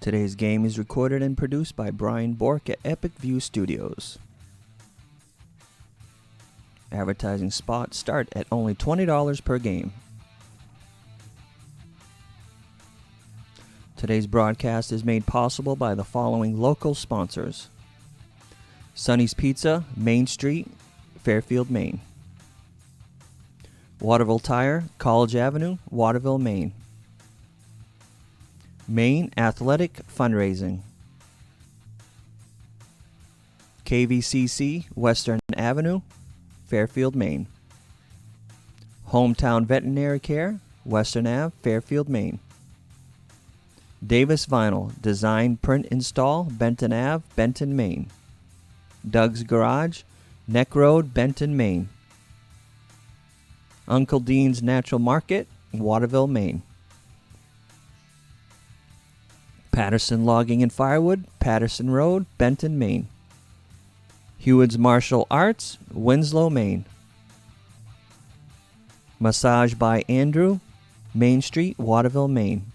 Today's game is recorded and produced by Brian Bork at Epic View Studios. Advertising spots start at only $20 per game. Today's broadcast is made possible by the following local sponsors: Sonny's Pizza, Main Street, Fairfield, Maine. Waterville Tire, College Avenue, Waterville, Maine. Maine Athletic Fundraising. KVCC, Western Avenue, Fairfield, Maine. Hometown Veterinary Care, Western Ave, Fairfield, Maine. Davis Vinyl, Design, Print, Install, Benton Ave, Benton, Maine. Doug's Garage, Neck Road, Benton, Maine. Uncle Dean's Natural Market, Waterville, Maine. Patterson Logging and Firewood, Patterson Road, Benton, Maine. Hewitt's Martial Arts, Winslow, Maine. Massage by Andrew, Main Street, Waterville, Maine.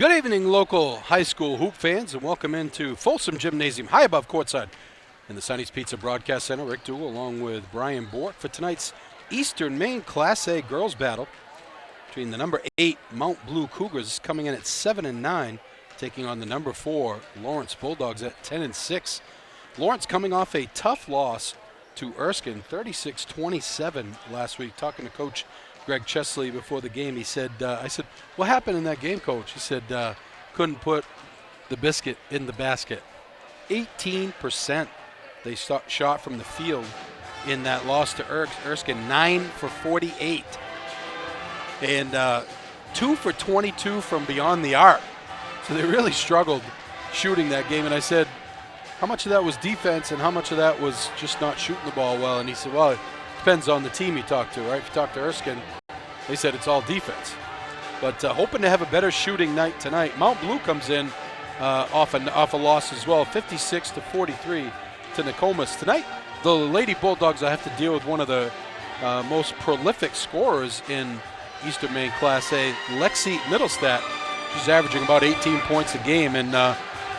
Good evening, local high school hoop fans, and welcome into Folsom Gymnasium, high above courtside in the Sonny's Pizza Broadcast Center. Rick Duell along with Brian Bork for tonight's Eastern Maine Class A girls battle between the number 8 Mount Blue Cougars coming in at 7-9, taking on the number 4 Lawrence Bulldogs at 10-6. Lawrence coming off a tough loss to Erskine, 36-27 last week. Talking to Coach Greg Chesley before the game, he said, I said, what happened in that game, Coach? He said, couldn't put the biscuit in the basket. 18% they shot from the field in that loss to Erskine, 9 for 48. And 2 for 22 from beyond the arc. So they really struggled shooting that game. And I said, how much of that was defense and how much of that was just not shooting the ball well? And he said, well, it depends on the team you talk to, right? If you talk to Erskine, they said it's all defense. But hoping to have a better shooting night tonight. Mount Blue comes in off a loss as well, 56-43 to Nokomis. Tonight, the Lady Bulldogs, I have to deal with one of the most prolific scorers in Eastern Maine Class A, Lexi Middlestat. She's averaging about 18 points a game, and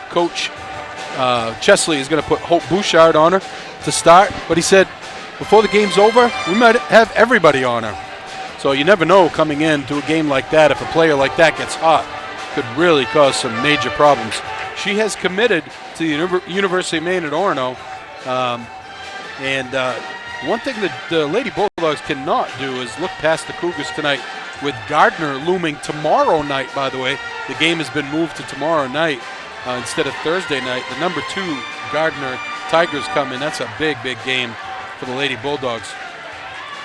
Coach Chesley is going to put Hope Bouchard on her to start. But he said, before the game's over, we might have everybody on her. So you never know coming into a game like that, if a player like that gets hot, could really cause some major problems. She has committed to the University of Maine at Orono. One thing that the Lady Bulldogs cannot do is look past the Cougars tonight, with Gardner looming tomorrow night, by the way. The game has been moved to tomorrow night instead of Thursday night. The number 2 Gardner Tigers come in. That's a big, big game for the Lady Bulldogs.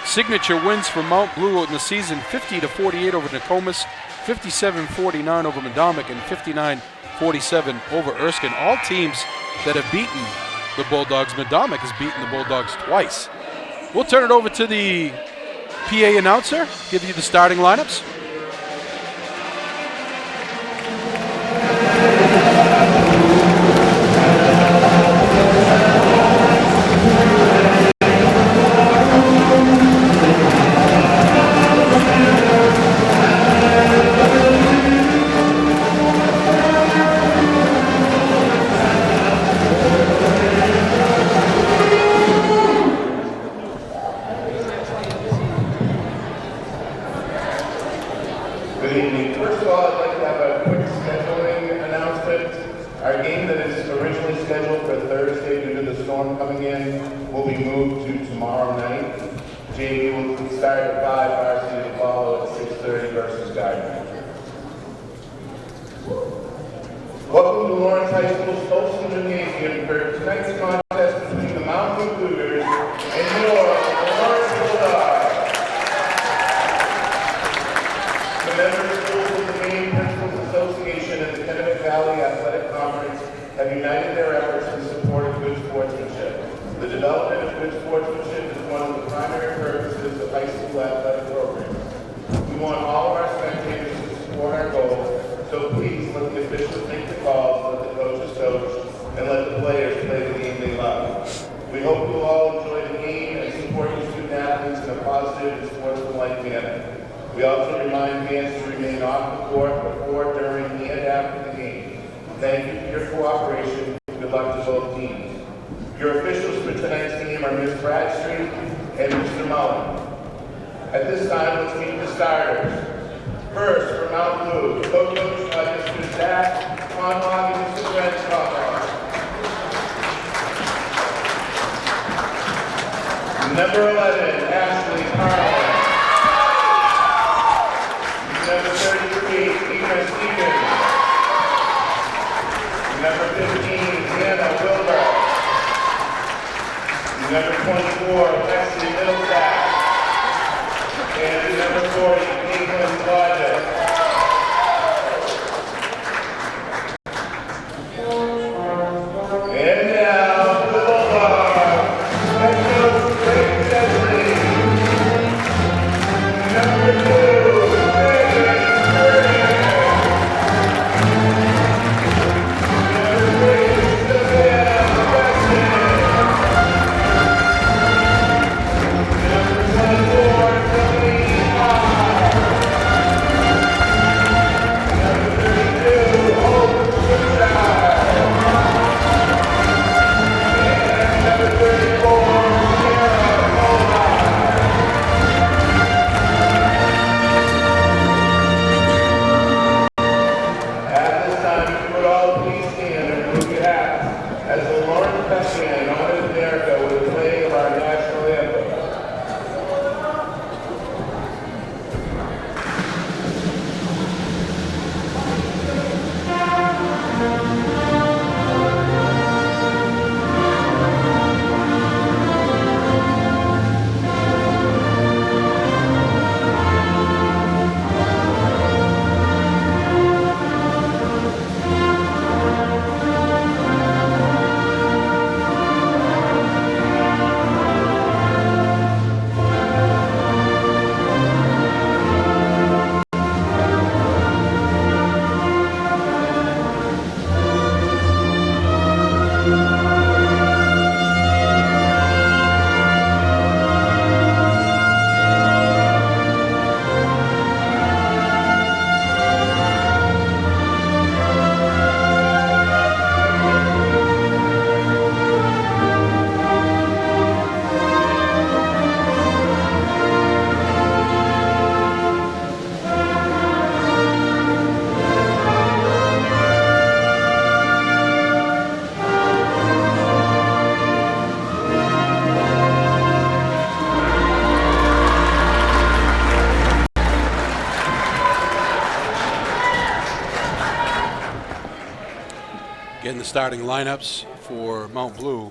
Signature wins for Mount Blue in the season, 50-48 over Nokomis, 57-49 over Madomic, and 59-47 over Erskine. All teams that have beaten the Bulldogs. Madomic has beaten the Bulldogs twice. We'll turn it over to the PA announcer, give you the starting lineups. Welcome to Lawrence High School's Folsom Gymnasium for tonight's contest between the Mount Blue Cougars and your Lawrence Bulldogs. The member schools of the Maine Principals Association and the Kennebec Valley Athletic Conference have united their efforts in support of good sportsmanship. The development of good sportsmanship is one of the primary purposes of high school athletic programs. We want all of our spectators to support our goal. So please let the officials make the calls, let the coaches coach, and let the players play the game they love. We hope you will all enjoy the game and support your student athletes in a positive and sportsmanlike manner. We also remind fans to remain off the court before, during, and after the game. Thank you for your cooperation. Good luck to both teams. Your officials for tonight's game are Ms. Bradstreet and Mr. Mullen. At this time, let's meet the starters. First, for Mount Blue, co-coached by Mr. Zach Conlon and Mr. Brent Conlon. Number 11, Ashley Carlin. Number 33, Eva Stevens. Number 15, Hannah Wilbur. Number 24, Leslie Middlestat. And number 40, Caitlin Rogers. And now, the Bulldogs, head coach Greg Chesley. Number 2, Megan Curtis. Number 3, Savannah Weston. Again, the starting lineups for Mount Blue: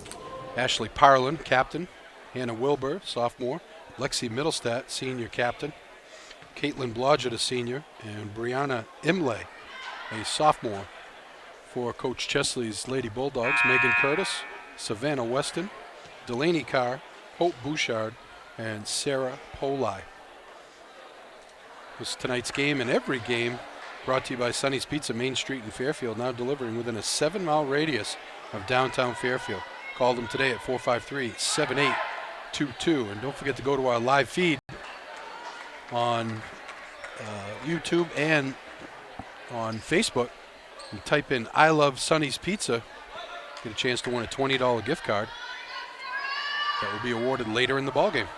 Ashley Parlin, captain; Hannah Wilbur, sophomore; Lexi Middlestat, senior captain; Caitlin Blodgett, a senior; and Brianna Imlay, a sophomore. For Coach Chesley's Lady Bulldogs: Megan Curtis, Savannah Weston, Delaney Carr, Hope Bouchard, and Sarah Polai. This is tonight's game, and every game brought to you by Sonny's Pizza, Main Street in Fairfield, now delivering within a 7-mile radius of downtown Fairfield. Call them today at 453-7822. And don't forget to go to our live feed on YouTube and on Facebook. And type in "I love Sonny's Pizza." Get a chance to win a $20 gift card that will be awarded later in the ballgame.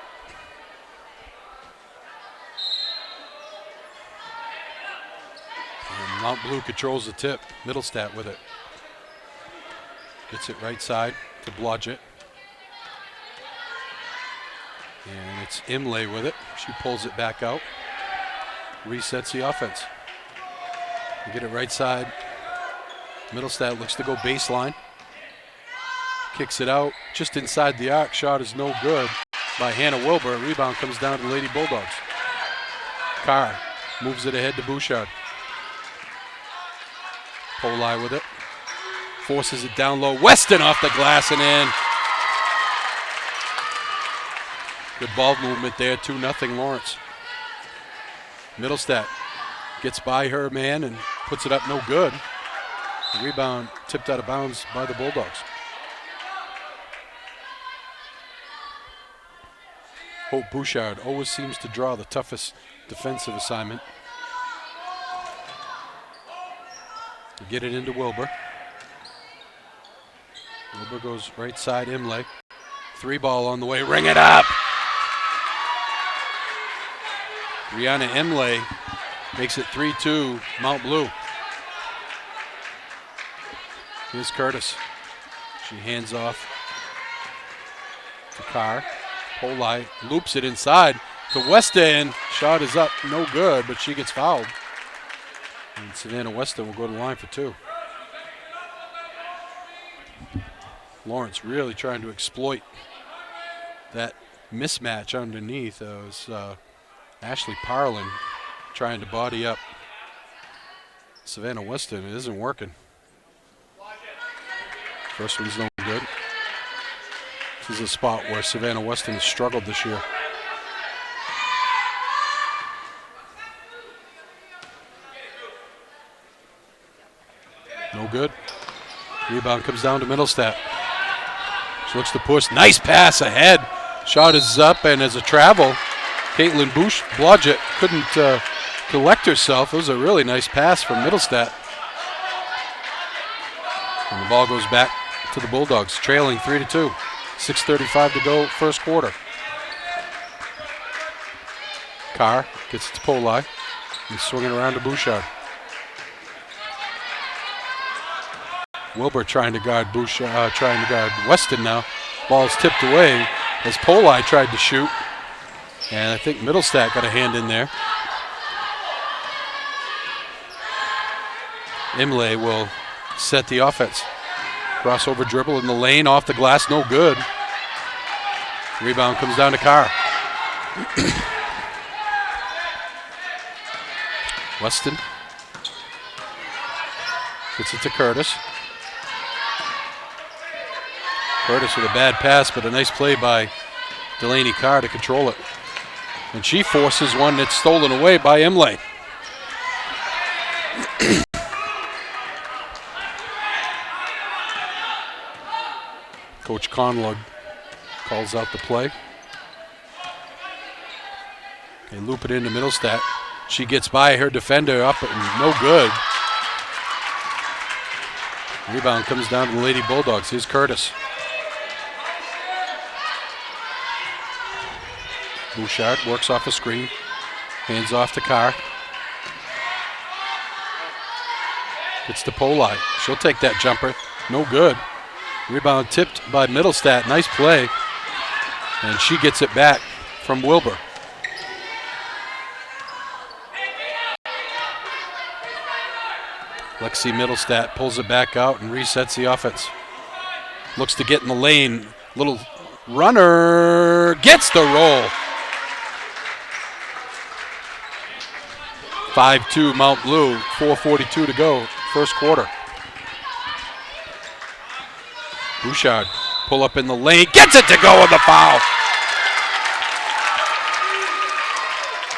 And Mount Blue controls the tip. Middlestat with it. Gets it right side to Blodgett. And it's Imlay with it. She pulls it back out. Resets the offense. You get it right side. Middlestat looks to go baseline. Kicks it out just inside the arc. Shot is no good by Hannah Wilbur. Rebound comes down to the Lady Bulldogs. Carr moves it ahead to Bouchard. Polai with it. Forces it down low. Weston off the glass and in. Good ball movement there. 2-0 Lawrence. Middlestat gets by her man and puts it up no good. The rebound tipped out of bounds by the Bulldogs. Hope Bouchard always seems to draw the toughest defensive assignment. Get it into Wilbur. Wilbur goes right side, Imlay. 3-ball on the way, ring it up! Brianna Imlay makes it 3-2 Mount Blue. Here's Curtis. She hands off to Carr. Polai loops it inside to Weston. Shot is up, no good, but she gets fouled. And Savannah Weston will go to the line for 2. Lawrence really trying to exploit that mismatch underneath. It was Ashley Parlin trying to body up Savannah Weston. It isn't working. First one's no good. This is a spot where Savannah Weston has struggled this year. No good. Rebound comes down to Middlestat. She looks to push. Nice pass ahead. Shot is up and as a travel. Caitlin Blodgett couldn't collect herself. It was a really nice pass from Middlestat. And the ball goes back to the Bulldogs, trailing 3-2. 6:35 to go, first quarter. Carr gets it to Polai. He's swinging around to Bouchard. Wilbur trying to guard Weston now. Ball's tipped away as Polai tried to shoot. And I think Middlestat got a hand in there. Imlay will set the offense. Crossover dribble in the lane, off the glass, no good. Rebound comes down to Carr. Weston gets it to Curtis. Curtis with a bad pass, but a nice play by Delaney Carr to control it. And she forces one that's stolen away by Imlay. Coach Conlog calls out the play. They loop it into Middlestat. She gets by her defender up and no good. Rebound comes down to the Lady Bulldogs. Here's Curtis. Bouchard works off a screen. Hands off to Carr. Gets to Polai. She'll take that jumper. No good. Rebound tipped by Middlestat. Nice play. And she gets it back from Wilbur. Lexi Middlestat pulls it back out and resets the offense. Looks to get in the lane. Little runner gets the roll. 5-2 Mount Blue, 4:42 to go, first quarter. Bouchard pull up in the lane, gets it to go with the foul.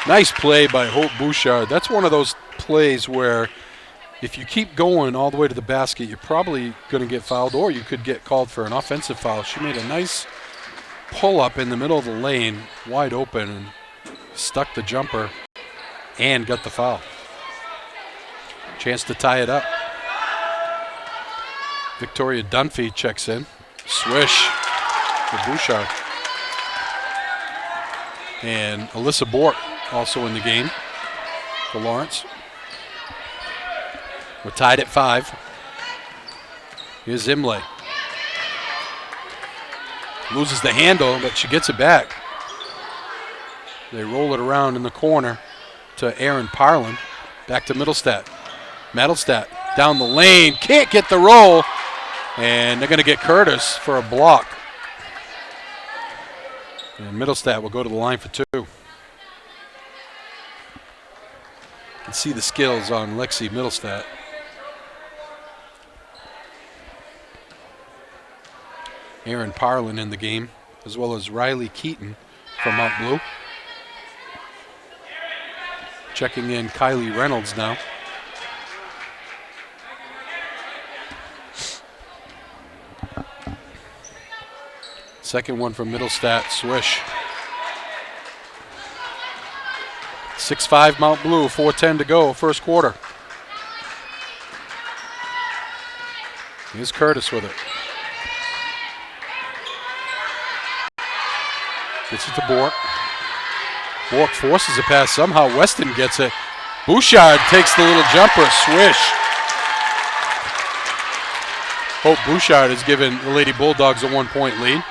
Nice play by Hope Bouchard. That's one of those plays where if you keep going all the way to the basket, you're probably going to get fouled, or you could get called for an offensive foul. She made a nice pull up in the middle of the lane, wide open, and stuck the jumper and got the foul. Chance to tie it up. Victoria Dunphy checks in. Swish for Bouchard. And Alyssa Bork also in the game for Lawrence. We're tied at 5. Here's Imlay. Loses the handle, but she gets it back. They roll it around in the corner to Aaron Parlin. Back to Middlestat. Middlestat down the lane. Can't get the roll. And they're going to get Curtis for a block. And Middlestat will go to the line for 2. You can see the skills on Lexi Middlestat. Aaron Parlin in the game, as well as Riley Keaton from Mount Blue. Checking in Kylie Reynolds now. Second one from Middlestat, swish. 6-5 Mount Blue, 4:10 to go, first quarter. Here's Curtis with it. Gets it to Bork. Bork forces a pass. Somehow Weston gets it. Bouchard takes the little jumper, swish. Hope Bouchard has given the Lady Bulldogs a 1-point lead.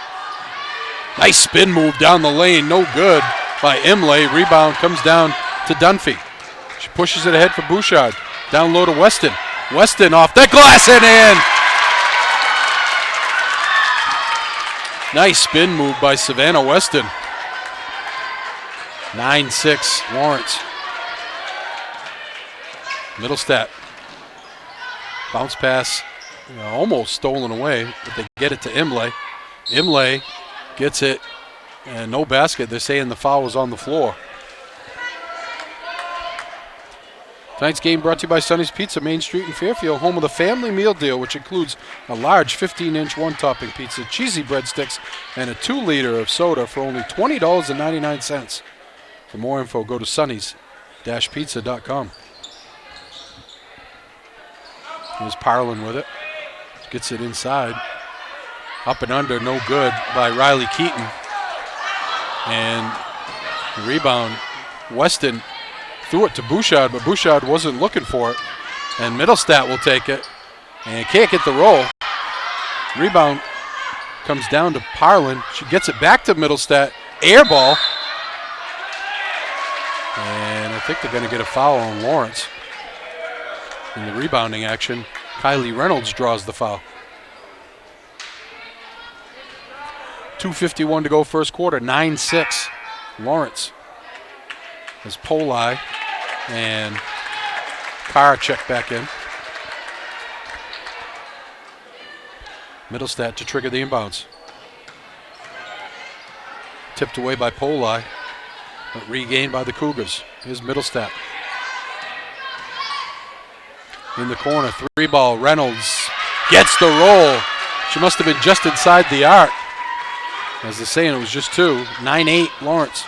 Nice spin move down the lane, no good by Imlay. Rebound comes down to Dunphy. She pushes it ahead for Bouchard. Down low to Weston. Weston off the glass and in. Nice spin move by Savannah Weston. 9-6 Lawrence. Middlestat. Bounce pass, almost stolen away, but they get it to Imlay. Imlay gets it, and no basket. They're saying the foul was on the floor. Tonight's game brought to you by Sonny's Pizza, Main Street in Fairfield, home of the family meal deal, which includes a large 15-inch one-topping pizza, cheesy breadsticks, and a 2-liter of soda for only $20.99. For more info, go to sonny's-pizza.com. Here's Parlin with it. Gets it inside. Up and under, no good by Riley Keaton. And the rebound, Weston threw it to Bouchard, but Bouchard wasn't looking for it. And Middlestat will take it and can't get the roll. Rebound comes down to Parlin. She gets it back to Middlestat. Air ball. And I think they're going to get a foul on Lawrence. In the rebounding action, Kylie Reynolds draws the foul. 2:51 to go first quarter, 9-6 Lawrence. As Poli and Carr check back in. Middlestat to trigger the inbounds. Tipped away by Poli, but regained by the Cougars. Here's Middlestat. In the corner, 3-ball, Reynolds gets the roll. She must have been just inside the arc. As they're saying, it was just 2. 9-8 Lawrence.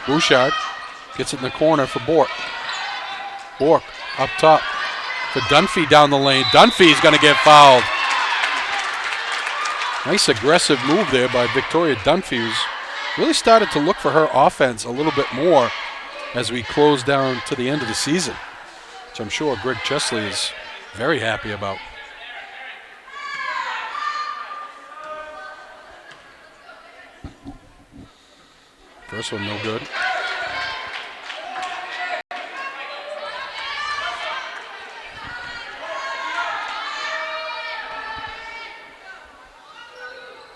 Bouchard gets it in the corner for Bork. Bork up top for Dunphy down the lane. Dunphy's going to get fouled. Nice aggressive move there by Victoria Dunphy, who's really started to look for her offense a little bit more as we close down to the end of the season, which I'm sure Greg Chesley is very happy about. First one no good.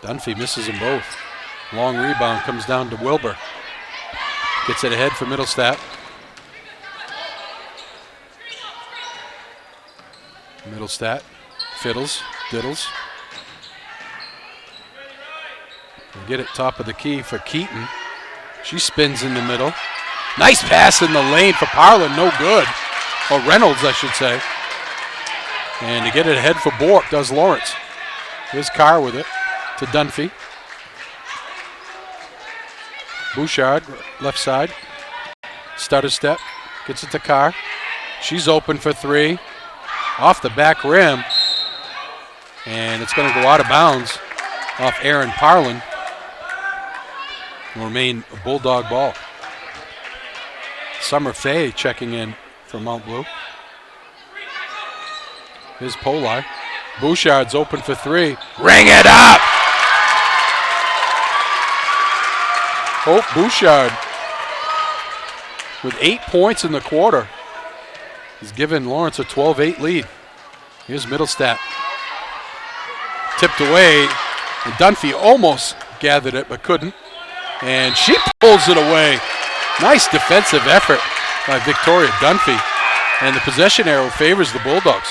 Dunphy misses them both. Long rebound comes down to Wilbur. Gets it ahead for Middlestat. Middlestat fiddles, diddles. They get it top of the key for Keaton. She spins in the middle. Nice pass in the lane for Parlin, no good. Or Reynolds, I should say. And to get it ahead for Bork does Lawrence. Here's Carr with it to Dunphy. Bouchard, left side. Stutter step, gets it to Carr. She's open for three. Off the back rim. And it's going to go out of bounds off Aaron Parlin. Will remain a Bulldog ball. Summer Faye checking in for Mount Blue. Here's Poli. Bouchard's open for three. Ring it up! Hope Bouchard with 8 points in the quarter. He's given Lawrence a 12-8 lead. Here's Middlestat. Tipped away, and Dunphy almost gathered it but couldn't. And she pulls it away. Nice defensive effort by Victoria Dunphy. And the possession arrow favors the Bulldogs.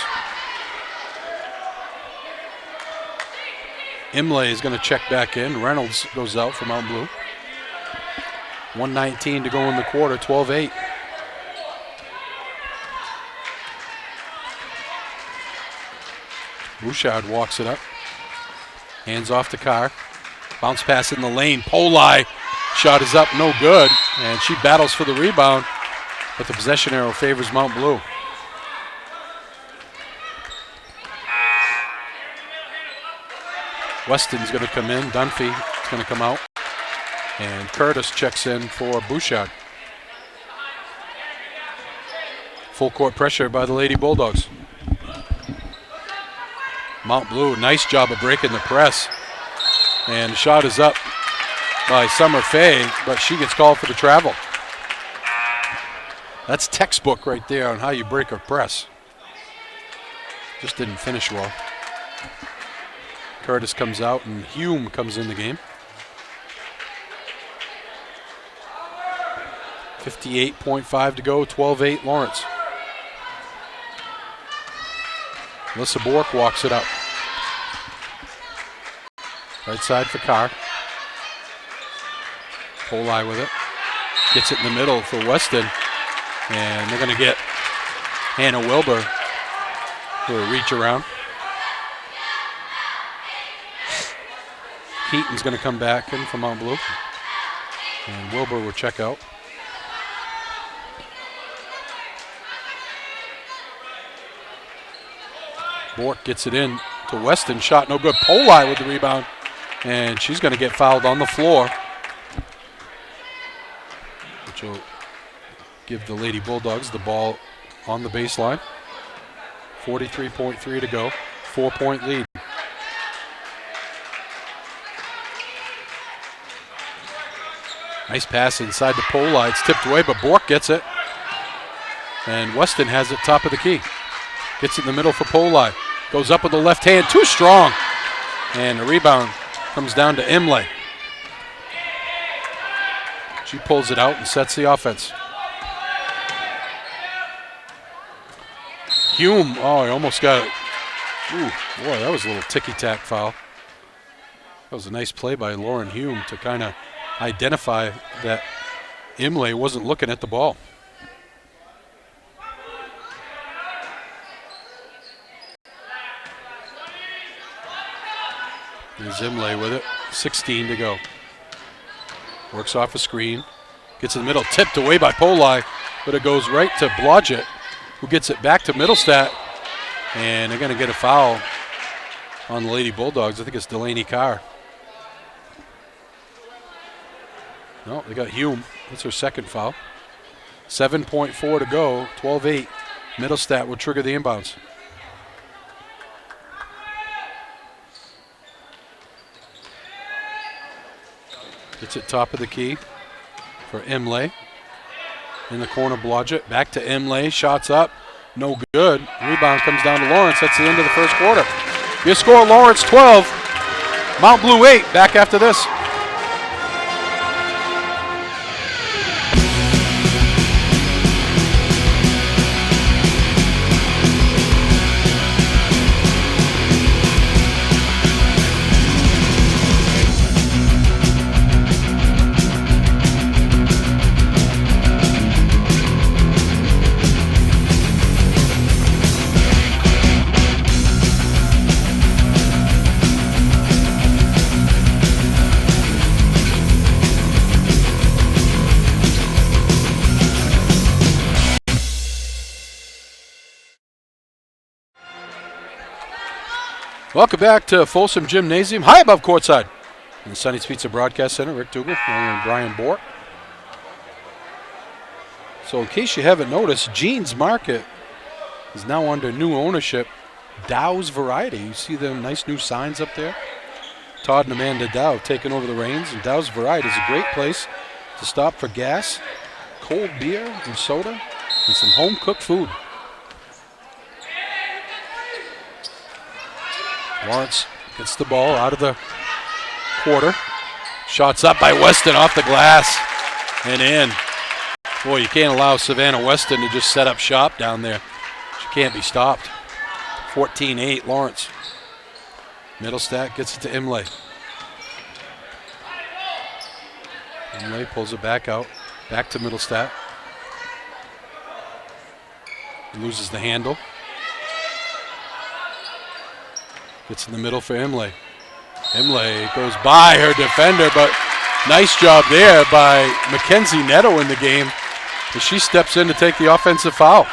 Imlay is going to check back in. Reynolds goes out for Mount Blue. 1:19 to go in the quarter, 12-8. Bouchard walks it up. Hands off to Carr. Bounce pass in the lane. Poli. Shot is up, no good. And she battles for the rebound. But the possession arrow favors Mount Blue. Weston's going to come in. Dunphy is going to come out. And Curtis checks in for Bouchard. Full court pressure by the Lady Bulldogs. Mount Blue, nice job of breaking the press. And the shot is up by Summer Faye, but she gets called for the travel. That's textbook right there on how you break a press. Just didn't finish well. Curtis comes out and Hume comes in the game. 58.5 to go, 12-8 Lawrence. Alyssa Bork walks it up. Right side for Carr. Poli with it. Gets it in the middle for Weston. And they're going to get Hannah Wilbur for a reach around. Keaton's going to come back in from Mount Blue. And Wilbur will check out. Bork gets it in to Weston. Shot no good. Poli with the rebound. And she's going to get fouled on the floor, which will give the Lady Bulldogs the ball on the baseline. 43.3 to go. 4-point lead. Nice pass inside the Poli. It's tipped away, but Bork gets it. And Weston has it top of the key. Gets it in the middle for Poli. Goes up with the left hand, too strong. And the rebound comes down to Imlay. She pulls it out and sets the offense. Hume, oh, he almost got it. Ooh, boy, that was a little ticky-tack foul. That was a nice play by Lauren Hume to kind of identify that Imlay wasn't looking at the ball. There's Imlay with it. 16 to go. Works off a screen. Gets in the middle. Tipped away by Poli. But it goes right to Blodgett, who gets it back to Middlestat. And they're going to get a foul on the Lady Bulldogs. I think it's Delaney Carr. No, they got Hume. That's her second foul. 7.4 to go. 12-8. Middlestat will trigger the inbounds. Gets it top of the key for Imlay. In the corner, Blodgett. Back to Imlay. Shots up. No good. Rebound comes down to Lawrence. That's the end of the first quarter. Your score, Lawrence 12, Mount Blue 8, back after this. Welcome back to Folsom Gymnasium, high above courtside. In the Sonny's Pizza Broadcast Center, Rick Dougal and Brian Bork. So in case you haven't noticed, Jean's Market is now under new ownership. Dow's Variety. You see the nice new signs up there? Todd and Amanda Dow have taken over the reins, and Dow's Variety is a great place to stop for gas, cold beer and soda, and some home-cooked food. Lawrence gets the ball out of the quarter. Shots up by Weston off the glass and in. Boy, you can't allow Savannah Weston to just set up shop down there. She can't be stopped. 14-8 Lawrence. Middlestat gets it to Imlay. Imlay pulls it back out. Back to Middlestat. He loses the handle. Gets in the middle for Imlay. Imlay goes by her defender, but nice job there by Mackenzie Netto in the game as she steps in to take the offensive foul.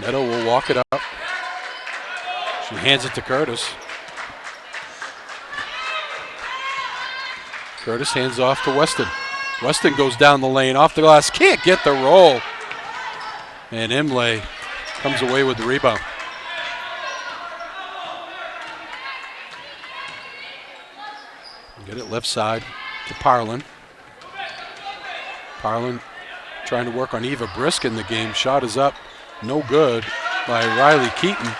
Netto will walk it up. She hands it to Curtis. Curtis hands off to Weston. Weston goes down the lane, off the glass, can't get the roll. And Imlay comes away with the rebound. Get it left side to Parlin. Parlin trying to work on Eva Brisk in the game. Shot is up, no good by Riley Keaton.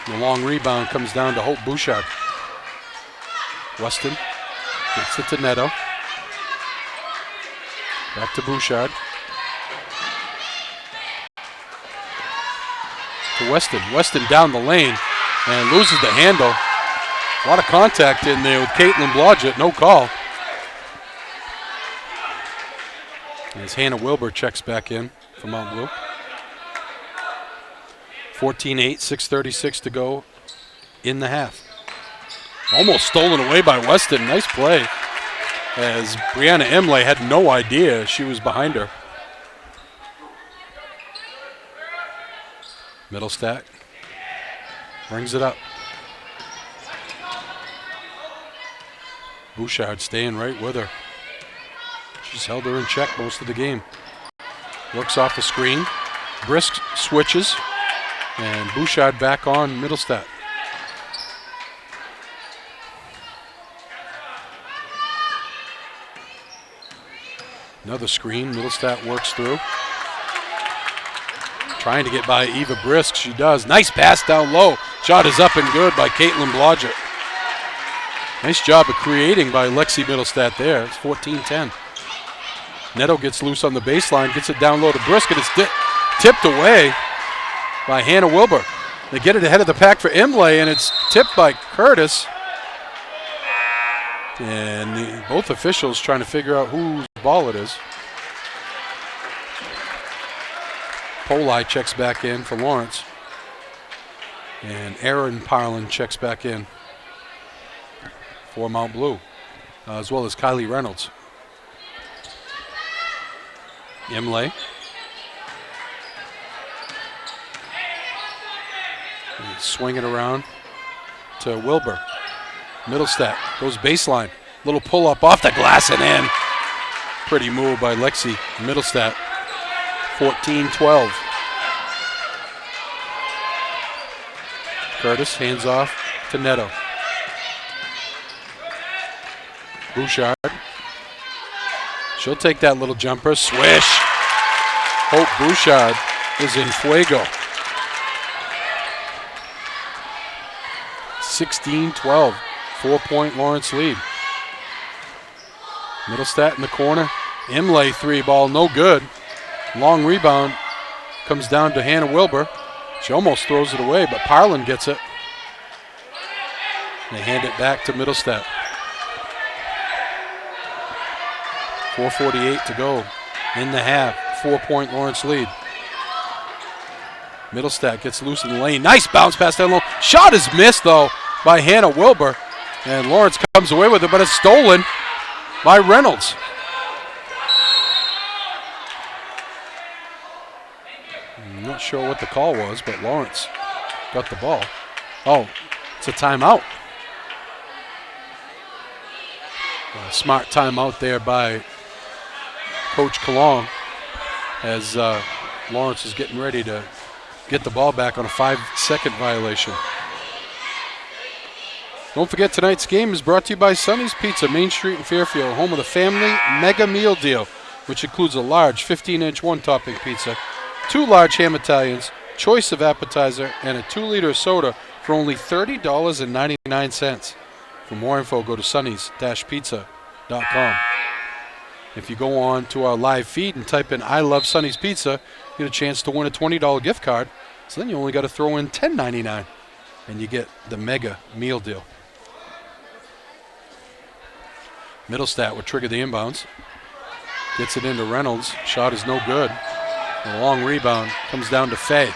The long rebound comes down to Hope Bouchard. Weston gets it to Netto. Back to Bouchard. To Weston. Weston down the lane and loses the handle. A lot of contact in there with Caitlin Blodgett. No call. As Hannah Wilbur checks back in for Mount Blue. 14-8, 6:36 to go in the half. Almost stolen away by Weston. Nice play, as Brianna Imlay had no idea she was behind her. Middlestat brings it up. Bouchard staying right with her. She's held her in check most of the game. Works off the screen. Brisk switches. And Bouchard back on Middlestat. Another screen, Middlestat works through. Trying to get by Eva Brisk, she does. Nice pass down low. Shot is up and good by Caitlin Blodgett. Nice job of creating by Lexi Middlestat there. It's 14-10. Netto gets loose on the baseline, gets it down low to Brisk, and it's tipped away by Hannah Wilbur. They get it ahead of the pack for Imlay, and it's tipped by Curtis. And both officials trying to figure out whose ball it is. Poli checks back in for Lawrence. And Aaron Parlin checks back in for Mount Blue, as well as Kylie Reynolds. Imlay. Swing it around to Wilbur. Middlestat goes baseline. Little pull up off the glass and in. Pretty move by Lexi Middlestat. 14-12. Curtis hands off to Netto. Bouchard. She'll take that little jumper. Swish. Hope Bouchard is in fuego. 16-12, 4-point Lawrence lead. Middlestat in the corner. Imlay three ball, no good. Long rebound comes down to Hannah Wilbur. She almost throws it away, but Parlin gets it. They hand it back to Middlestat. 4:48 to go in the half. 4-point Lawrence lead. Middlestat gets loose in the lane. Nice bounce pass down low. Shot is missed, though, by Hannah Wilbur. And Lawrence comes away with it, but it's stolen by Reynolds. I'm not sure what the call was, but Lawrence got the ball. Oh, it's a timeout. A smart timeout there by Coach Kalong as Lawrence is getting ready to get the ball back on a 5-second violation. Don't forget, tonight's game is brought to you by Sonny's Pizza, Main Street in Fairfield, home of the family mega meal deal, which includes a large 15-inch one-topping pizza, 2 large ham Italians, choice of appetizer, and a 2-liter soda for only $30.99. For more info, go to sonnys-pizza.com. If you go on to our live feed and type in I Love Sonny's Pizza, you get a chance to win a $20 gift card. So then you only got to throw in $10.99 and you get the mega meal deal. Middlestat would trigger the inbounds. Gets it into Reynolds. Shot is no good. A long rebound comes down to Fay.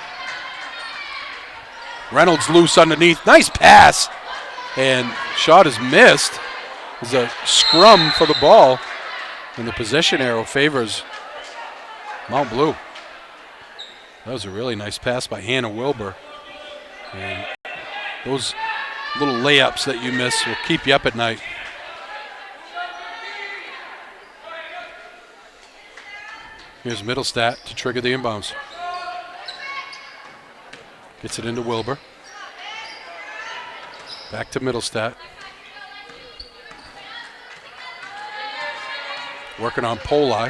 Reynolds loose underneath. Nice pass. And shot is missed. There's a scrum for the ball. And the possession arrow favors Mount Blue. That was a really nice pass by Hannah Wilbur. And those little layups that you miss will keep you up at night. Here's Middlestat to trigger the inbounds. Gets it into Wilbur. Back to Middlestat. Working on Poli.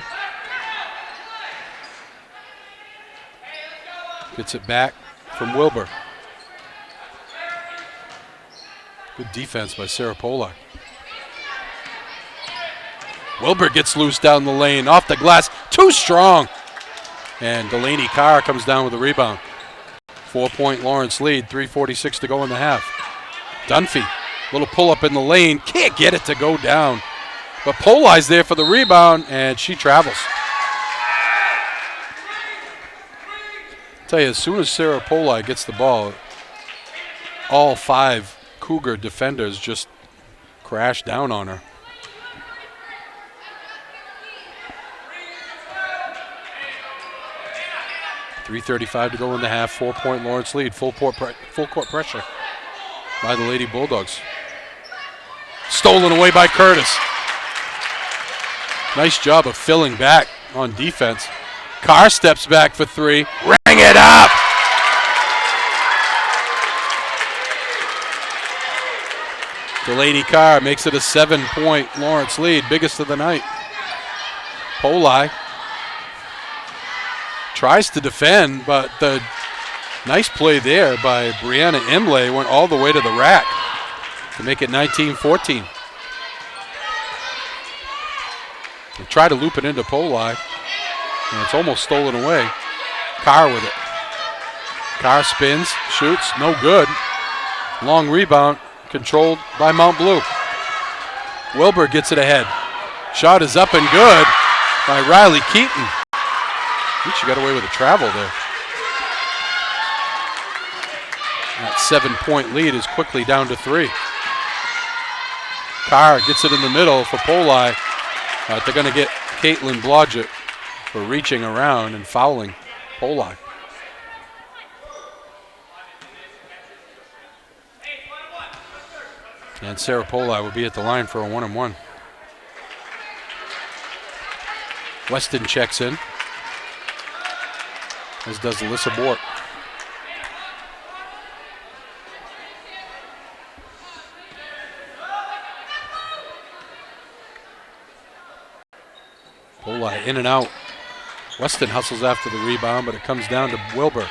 Gets it back from Wilbur. Good defense by Sarah Poli. Wilbur gets loose down the lane, off the glass, too strong. And Delaney Carr comes down with a rebound. 4-point Lawrence lead, 3:46 to go in the half. Dunphy, little pull up in the lane, can't get it to go down. But Poli's there for the rebound, and she travels. Tell you, as soon as Sarah Poli gets the ball, all 5 Cougar defenders just crash down on her. .335 to go in the half. 4-point Lawrence lead. Full court pressure by the Lady Bulldogs. Stolen away by Curtis. Nice job of filling back on defense. Carr steps back for 3. Ring it up! Delaney Carr makes it a 7-point Lawrence lead, biggest of the night. Poli tries to defend, but the nice play there by Brianna Imlay went all the way to the rack to make it 19-14. They try to loop it into Poli, and it's almost stolen away. Carr with it. Carr spins, shoots, no good. Long rebound, controlled by Mount Blue. Wilbur gets it ahead. Shot is up and good by Riley Keaton. I think she got away with a travel there. That 7-point lead is quickly down to 3. Carr gets it in the middle for Poli. They're going to get Caitlin Blodgett for reaching around and fouling Poli. And Sarah Poli will be at the line for a 1-and-1. Weston checks in, as does Alyssa Bort. Poli in and out Weston hustles after the rebound, but it comes down to Wilbur.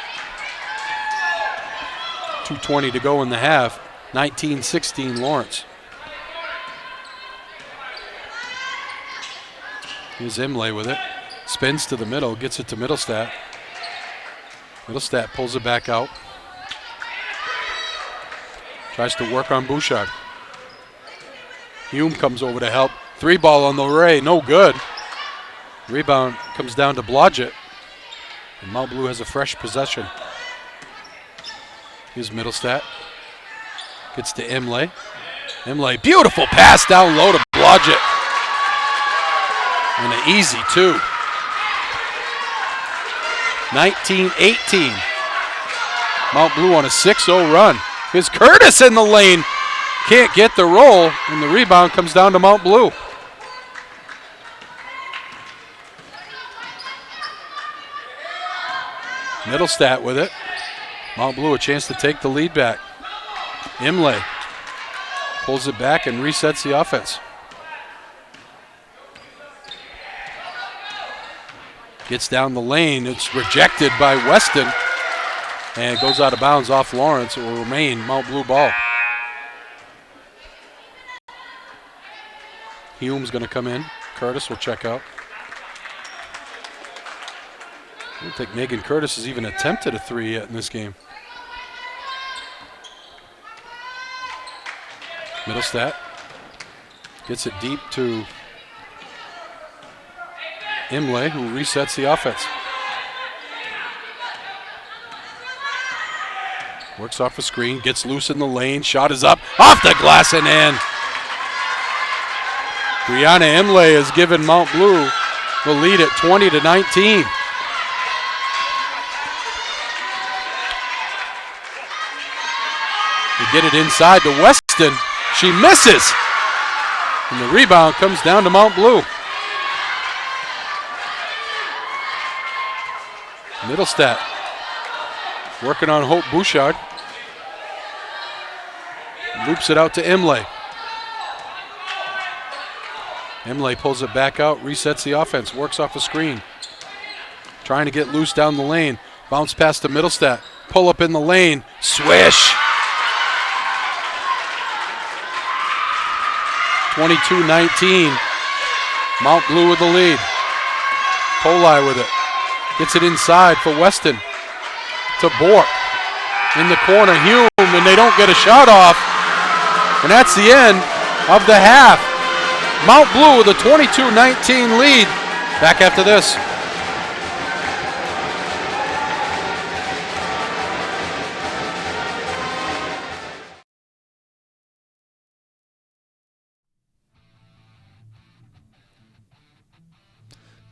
2:20 to go in the half. 19-16 Lawrence. Here's Imlay with it. Spins to the middle, gets it to Middlestat. Middlestat pulls it back out. Tries to work on Bouchard. Hume comes over to help. 3-ball on the ray, no good. Rebound comes down to Blodgett. And Mount Blue has a fresh possession. Here's Middlestat. Gets to Imlay. Imlay, beautiful pass down low to Blodgett. And an easy 2. 19-18. Mount Blue on a 6-0 run. Here's Curtis in the lane. Can't get the roll, and the rebound comes down to Mount Blue. Middlestat with it. Mount Blue a chance to take the lead back. Imlay pulls it back and resets the offense. Gets down the lane. It's rejected by Weston. And it goes out of bounds off Lawrence. It will remain Mount Blue ball. Hume's going to come in. Curtis will check out. I don't think Megan Curtis has even attempted a 3 yet in this game. Middlestat gets it deep to Imlay, who resets the offense. Works off a screen, gets loose in the lane, shot is up, off the glass and in. Brianna Imlay has given Mount Blue the lead at 20-19. They get it inside to Weston. She misses. And the rebound comes down to Mount Blue. Middlestat working on Hope Bouchard. Loops it out to Imlay. Imlay pulls it back out, resets the offense, works off a screen. Trying to get loose down the lane. Bounce pass to Middlestat. Pull up in the lane. Swish. 22-19. Mount Blue with the lead. Poli with it. Gets it inside for Weston. To Bork. In the corner, Hume, and they don't get a shot off. And that's the end of the half. Mount Blue with a 22-19 lead. Back after this.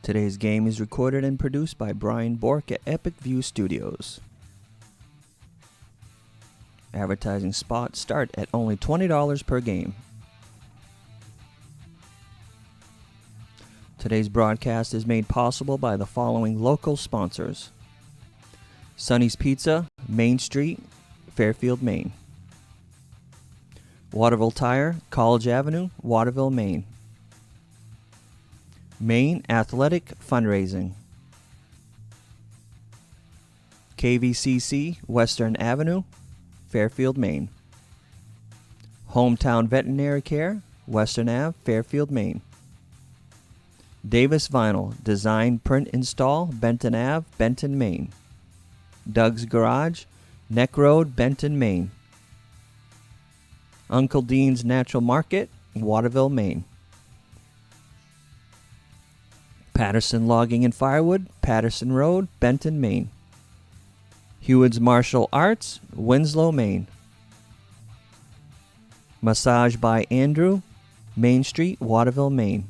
Today's game is recorded and produced by Brian Bork at Epic View Studios. Advertising spots start at only $20 per game. Today's broadcast is made possible by the following local sponsors: Sonny's Pizza, Main Street, Fairfield, Maine. Waterville Tire, College Avenue, Waterville, Maine. Maine Athletic Fundraising. KVCC, Western Avenue, Fairfield, Maine. Hometown Veterinary Care, Western Ave, Fairfield, Maine. Davis Vinyl, Design, Print, Install, Benton Ave, Benton, Maine. Doug's Garage, Neck Road, Benton, Maine. Uncle Dean's Natural Market, Waterville, Maine. Patterson Logging and Firewood, Patterson Road, Benton, Maine. Hewitt's Martial Arts, Winslow, Maine. Massage by Andrew, Main Street, Waterville, Maine.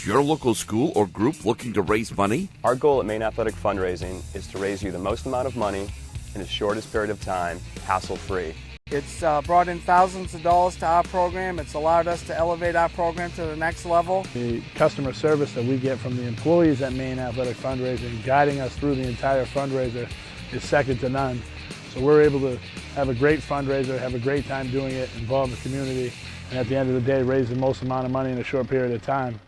Is your local school or group looking to raise money? Our goal at Maine Athletic Fundraising is to raise you the most amount of money in the shortest period of time, hassle-free. It's brought in thousands of dollars to our program. It's allowed us to elevate our program to the next level. The customer service that we get from the employees at Maine Athletic Fundraising, guiding us through the entire fundraiser, is second to none. So we're able to have a great fundraiser, have a great time doing it, involve the community, and at the end of the day, raise the most amount of money in a short period of time.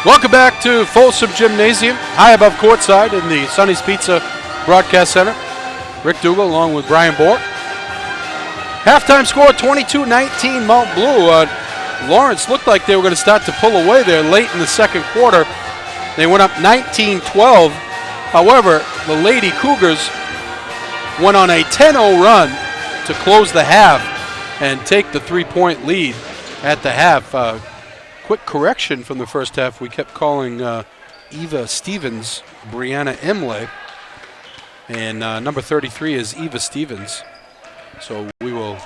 Welcome back to Folsom Gymnasium, high above courtside in the Sonny's Pizza Broadcast Center. Rick Dougal along with Brian Bork. Halftime score 22-19 Mount Blue. Lawrence looked like they were going to start to pull away there late in the second quarter. They went up 19-12. However, the Lady Cougars went on a 10-0 run to close the half and take the 3-point lead at the half. Quick correction from the first half. We kept calling Eva Stevens Brianna Imlay. And number 33 is Eva Stevens. So we will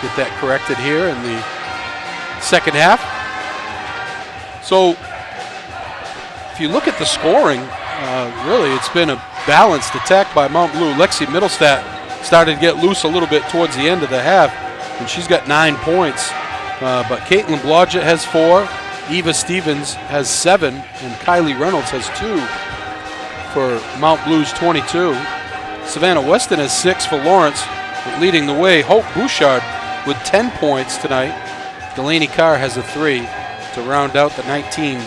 get that corrected here in the second half. So if you look at the scoring, really it's been a balanced attack by Mount Blue. Lexi Middlestat started to get loose a little bit towards the end of the half, and she's got 9 points. But Caitlin Blodgett has 4, Eva Stevens has 7, and Kylie Reynolds has 2 for Mount Blue's 22. Savannah Weston has 6 for Lawrence, leading the way. Hope Bouchard with 10 points tonight. Delaney Carr has a 3 to round out the 19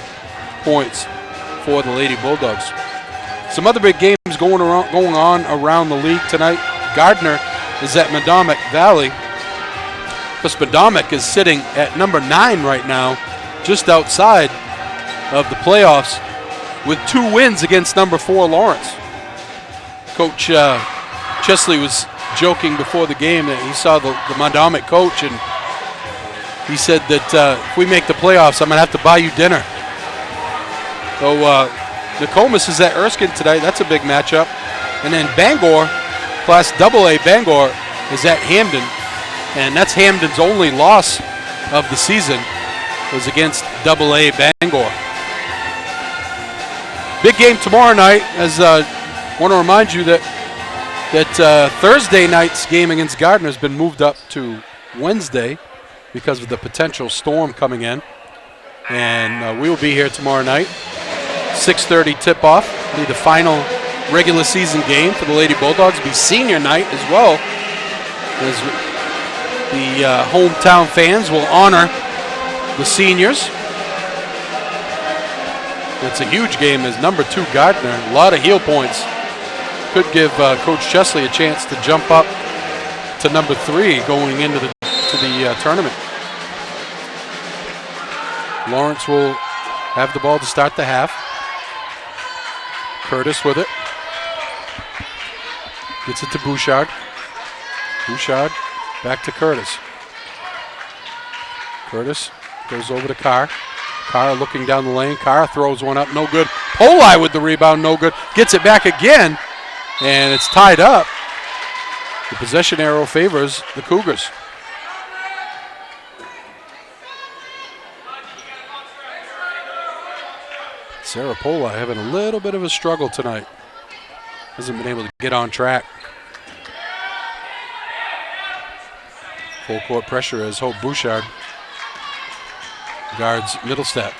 points for the Lady Bulldogs. Some other big games going on around the league tonight. Gardner is at Madomic Valley. Plus Madomic is sitting at number 9 right now, just outside of the playoffs, with 2 wins against number 4 Lawrence. Coach Chesley was joking before the game that he saw the Madomic coach, and he said that if we make the playoffs, I'm going to have to buy you dinner. So Nokomis is at Erskine tonight. That's a big matchup. And then Bangor, Class AA Bangor, is at Hamden. And that's Hamden's only loss of the season, was against AA Bangor. Big game tomorrow night. As I want to remind you that Thursday night's game against Gardner has been moved up to Wednesday because of the potential storm coming in. And we will be here tomorrow night. 6:30 tip-off. Be the final regular season game for the Lady Bulldogs. Be senior night as well, as the hometown fans will honor the seniors. It's a huge game as number 2 Gardner. A lot of heel points could give Coach Chesley a chance to jump up to number 3 going into the tournament. Lawrence will have the ball to start the half. Curtis with it. Gets it to Bouchard. Bouchard back to Curtis. Curtis goes over to Carr. Carr looking down the lane. Carr throws one up, no good. Poli with the rebound, no good. Gets it back again, and it's tied up. The possession arrow favors the Cougars. Sarah Poli having a little bit of a struggle tonight. Hasn't been able to get on track. Full court pressure as Hope Bouchard guards Middlestat.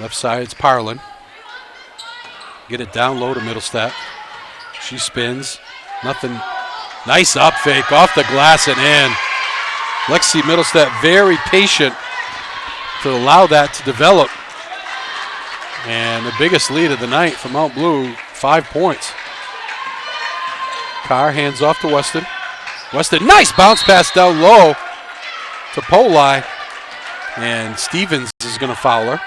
Left side, it's Parlin. Get it down low to Middlestat. She spins. Nothing. Nice up fake off the glass and in. Lexi Middlestat very patient to allow that to develop. And the biggest lead of the night for Mount Blue, 5 points. Carr hands off to Weston. Weston, nice bounce pass down low to Poli. And Stevens is going to foul her.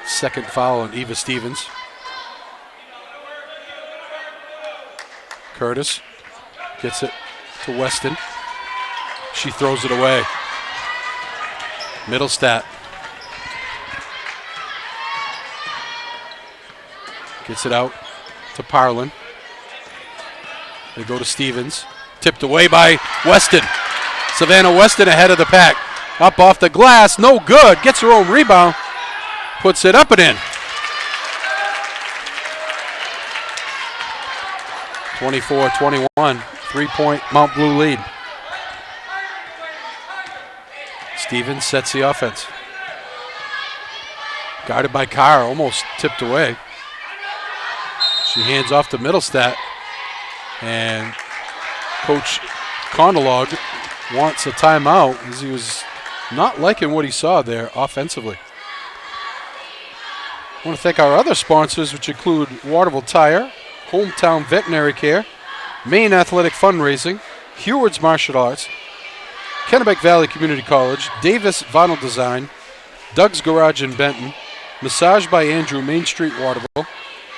Second foul on Eva Stevens. Curtis gets it to Weston. She throws it away. Middlestat gets it out to Parlin. They go to Stevens. Tipped away by Weston. Savannah Weston ahead of the pack. Up off the glass, no good. Gets her own rebound. Puts it up and in. 24-21, 3-point Mount Blue lead. Stevens sets the offense. Guarded by Carr, almost tipped away. She hands off to Middlestat. And Coach Condelog wants a timeout as he was not liking what he saw there offensively. I want to thank our other sponsors, which include Waterville Tire, Hometown Veterinary Care, Maine Athletic Fundraising, Heward's Martial Arts, Kennebec Valley Community College, Davis Vinyl Design, Doug's Garage in Benton, Massage by Andrew, Main Street, Waterville,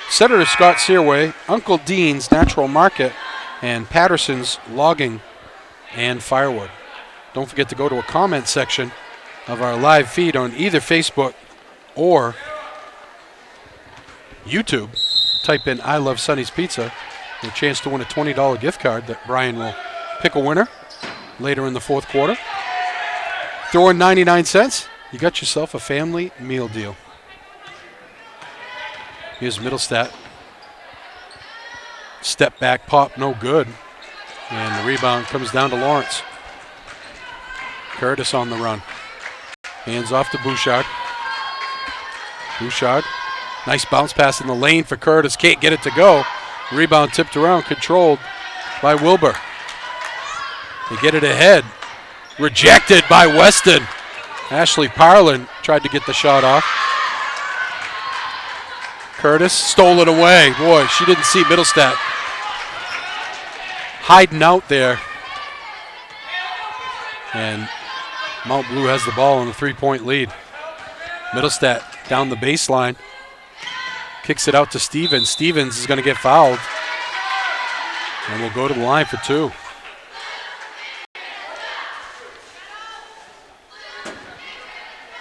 Senator Scott Searway, Uncle Dean's Natural Market, and Patterson's Logging and Firewood. Don't forget to go to a comment section of our live feed on either Facebook or YouTube. Type in I Love Sonny's Pizza for a chance to win a $20 gift card that Brian will pick a winner later in the fourth quarter. Throw in 99 cents, you got yourself a family meal deal. Here's Middlestat. Step back pop, no good. And the rebound comes down to Lawrence. Curtis on the run. Hands off to Bouchard. Bouchard. Nice bounce pass in the lane for Curtis. Can't get it to go. Rebound tipped around, controlled by Wilbur. They get it ahead. Rejected by Weston. Ashley Parlin tried to get the shot off. Curtis stole it away. Boy, she didn't see Middlestat hiding out there. And Mount Blue has the ball in a 3-point lead. Middlestat down the baseline. Kicks it out to Stevens. Stevens is going to get fouled. And will go to the line for 2.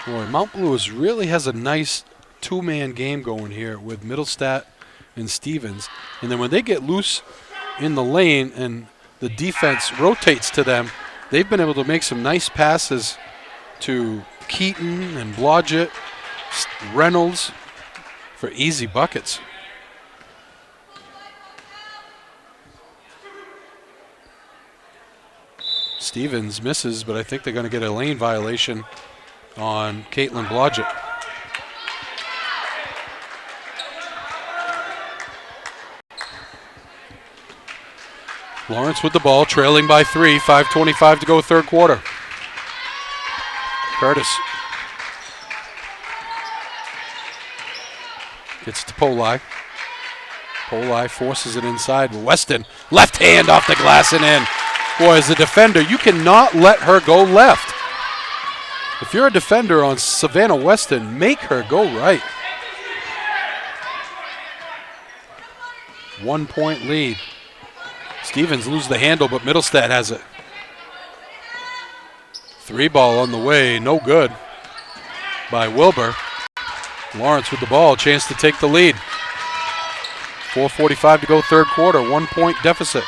Boy, Mount Blue really has a nice two-man game going here with Middlestat and Stevens. And then when they get loose in the lane and the defense rotates to them, they've been able to make some nice passes to Keaton and Blodgett, Reynolds for easy buckets. Stevens misses, but I think they're going to get a lane violation on Caitlin Blodgett. Lawrence with the ball, trailing by 3, 5:25 to go third quarter. Curtis Gets to Poli. Poli forces it inside. Weston, left hand off the glass and in. Boy, as a defender, you cannot let her go left. If you're a defender on Savannah Weston, make her go right. 1 point lead. Stevens loses the handle, but Middlestad has it. 3 ball on the way, no good by Wilbur. Lawrence with the ball, chance to take the lead. 4:45 to go third quarter, 1 point deficit.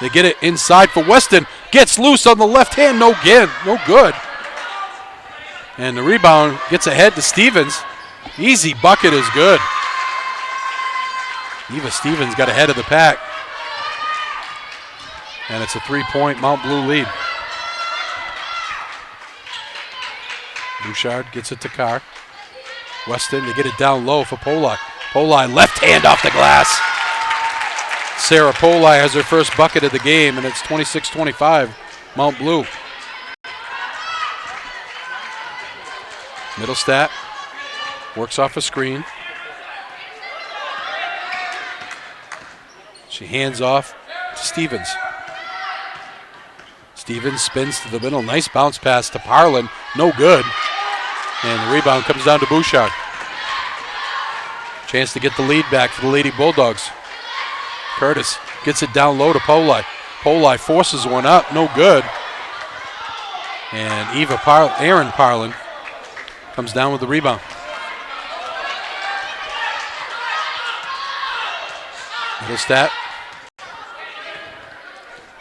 They get it inside for Weston, gets loose on the left hand, no good. And the rebound gets ahead to Stevens. Easy bucket is good. Eva Stevens got ahead of the pack. And it's a 3-point Mount Blue lead. Bouchard gets it to Carr. Weston, they get it down low for Poli. Poli, left hand off the glass. Sarah Poli has her first bucket of the game, and it's 26-25, Mount Blue. Middlestat works off a screen. She hands off to Stevens. Stevens spins to the middle. Nice bounce pass to Parlin. No good. And the rebound comes down to Bouchard. Chance to get the lead back for the Lady Bulldogs. Curtis gets it down low to Poli. Poli forces one up. No good. And Erin Parlin comes down with the rebound. Middlestat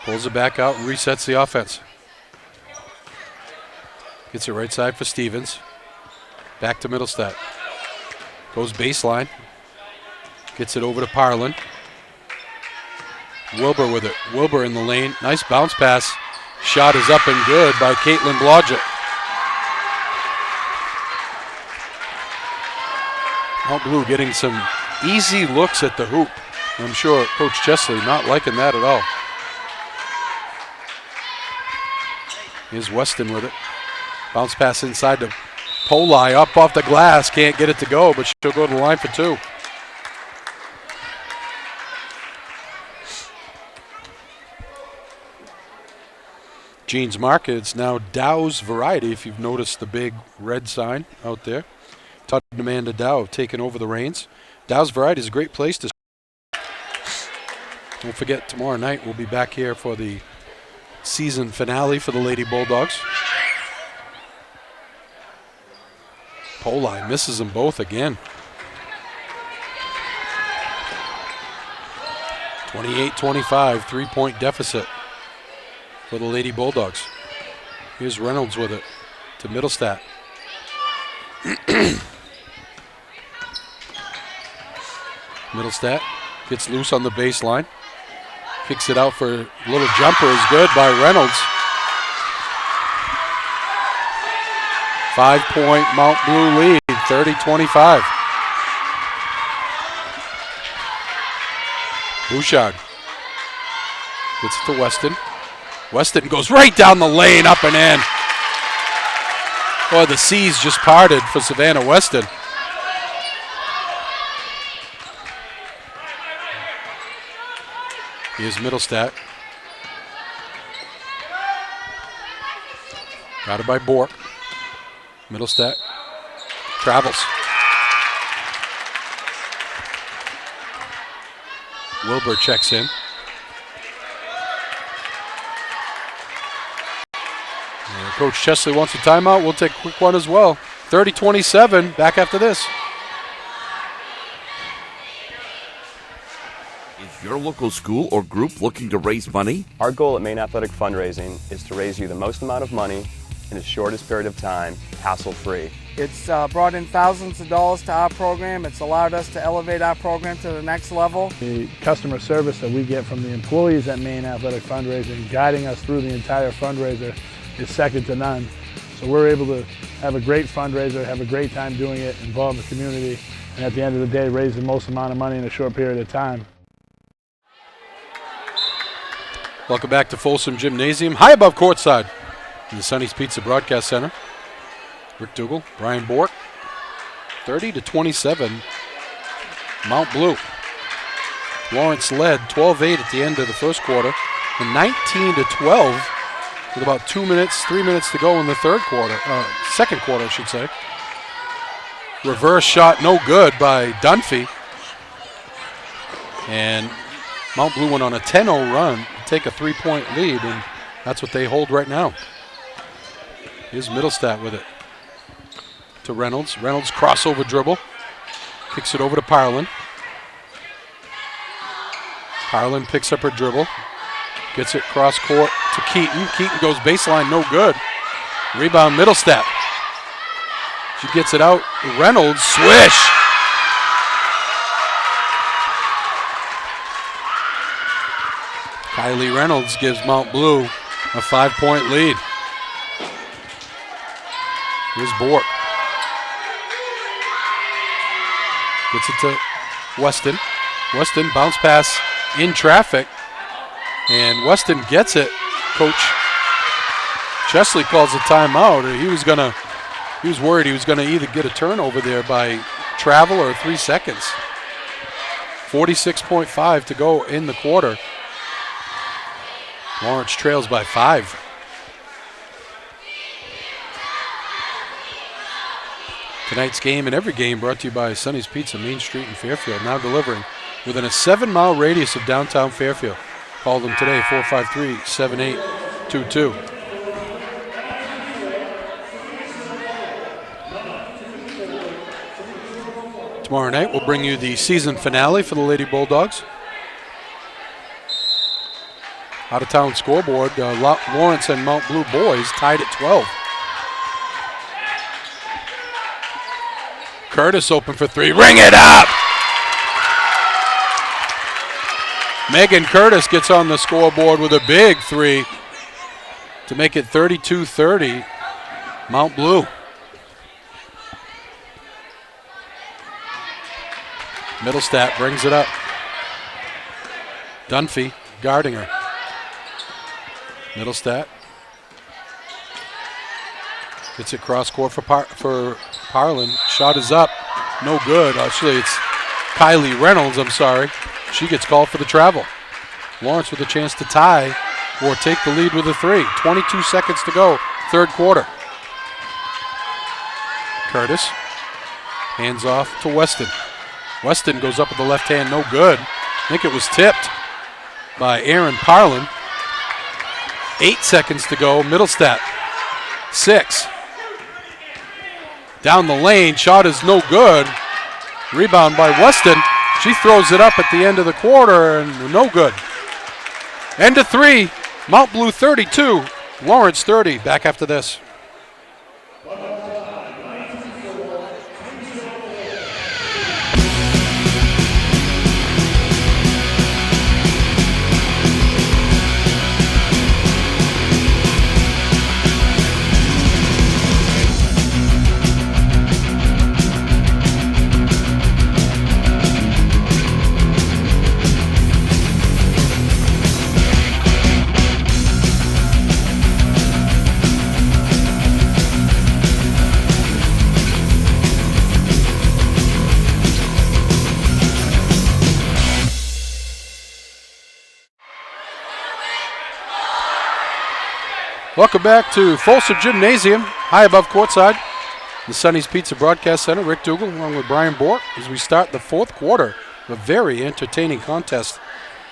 pulls it back out and resets the offense. Gets it right side for Stevens. Back to Middlestat. Goes baseline. Gets it over to Parlin. Wilbur with it. Wilbur in the lane. Nice bounce pass. Shot is up and good by Caitlin Blodgett. Mount Blue getting some easy looks at the hoop. I'm sure Coach Chesley not liking that at all. Here's Weston with it. Bounce pass inside to Poli, up off the glass. Can't get it to go, but she'll go to the line for 2. Jeans Market, it's now Dow's Variety, if you've noticed the big red sign out there. Todd and Amanda Dow have taken over the reins. Dow's Variety is a great place to. Don't forget, tomorrow night we'll be back here for the season finale for the Lady Bulldogs. Poli misses them both again. 28-25, 3-point deficit for the Lady Bulldogs. Here's Reynolds with it to Middlestat. Middlestat gets loose on the baseline. Kicks it out for a little jumper is good by Reynolds. 5-point Mount Blue lead, 30-25. Bouchard gets it to Weston. Weston goes right down the lane, up and in. Boy, the seas just parted for Savannah Weston. Here's Middlestat. Got it by Bork. Middlestat travels. Wilbur checks in. And Coach Chesley wants a timeout. We'll take a quick one as well. 30-27, back after this. Is your local school or group looking to raise money? Our goal at Maine Athletic Fundraising is to raise you the most amount of money in the shortest period of time, hassle-free. It's brought in thousands of dollars to our program. It's allowed us to elevate our program to the next level. The customer service that we get from the employees at Maine Athletic Fundraising, guiding us through the entire fundraiser, is second to none. So we're able to have a great fundraiser, have a great time doing it, involve the community, and at the end of the day, raise the most amount of money in a short period of time. Welcome back to Folsom Gymnasium, high above courtside in the Sonny's Pizza Broadcast Center. Rick Dougal, Brian Bork, 30-27. Mount Blue. Lawrence led 12-8 at the end of the first quarter and 19-12 with about 3 minutes to go in the second quarter, I should say. Reverse shot, no good by Dunphy. And Mount Blue went on a 10-0 run to take a 3-point lead, and that's what they hold right now. Here's Middlestat with it to Reynolds. Reynolds crossover dribble. Kicks it over to Parlin. Parlin picks up her dribble. Gets it cross court to Keaton. Keaton goes baseline, no good. Rebound Middlestat. She gets it out. Reynolds, swish. Kylie Reynolds gives Mount Blue a 5-point lead. Here's Bork. Gets it to Weston. Weston bounce pass in traffic. And Weston gets it. Coach Chesley calls a timeout. He was worried he was gonna either get a turnover there by travel or 3 seconds. 46.5 to go in the quarter. Lawrence trails by 5. Tonight's game and every game brought to you by Sonny's Pizza, Main Street in Fairfield, now delivering within a 7-mile radius of downtown Fairfield. Call them today, 453-7822. Tomorrow night we'll bring you the season finale for the Lady Bulldogs. Out-of-town scoreboard, Lawrence and Mount Blue boys tied at 12. Curtis open for 3. Ring it up! Megan Curtis gets on the scoreboard with a big 3 to make it 32-30. Mount Blue. Middlestat brings it up. Dunphy guarding her. Middlestat gets it cross court for Parlin. Shot is up, no good. Actually, it's Kylie Reynolds, I'm sorry. She gets called for the travel. Lawrence with a chance to tie or take the lead with a 3. 22 seconds to go, third quarter. Curtis hands off to Weston. Weston goes up with the left hand, no good. I think it was tipped by Aaron Parlin. 8 seconds to go, Middlestat, 6. Down the lane, shot is no good. Rebound by Weston. She throws it up at the end of the quarter and no good. End of 3, Mount Blue 32, Lawrence 30. Back after this. Welcome back to Folsom Gymnasium, high above courtside. The Sonny's Pizza Broadcast Center. Rick Dougal along with Brian Bork as we start the fourth quarter. A very entertaining contest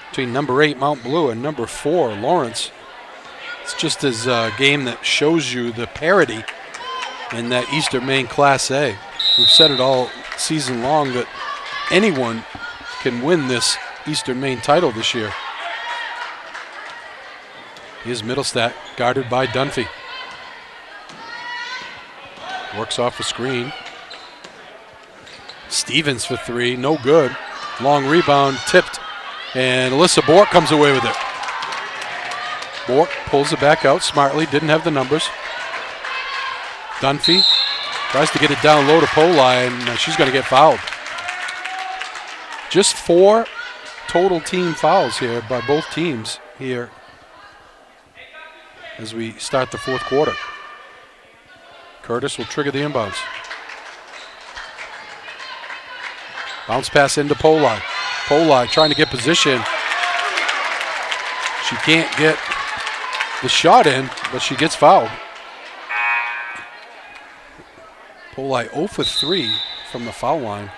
between number 8 Mount Blue and number 4 Lawrence. It's just as a game that shows you the parity in that Eastern Maine Class A. We've said it all season long that anyone can win this Eastern Maine title this year. Here's Middlestat, guarded by Dunphy. Works off a screen. Stevens for 3, no good. Long rebound, tipped, and Alyssa Bork comes away with it. Bork pulls it back out smartly, didn't have the numbers. Dunphy tries to get it down low to Polai, and she's going to get fouled. Just 4 total team fouls here by both teams here as we start the fourth quarter. Curtis will trigger the inbounds. Bounce pass into Polai. Polai trying to get position. She can't get the shot in, but she gets fouled. Polai 0 for 3 from the foul line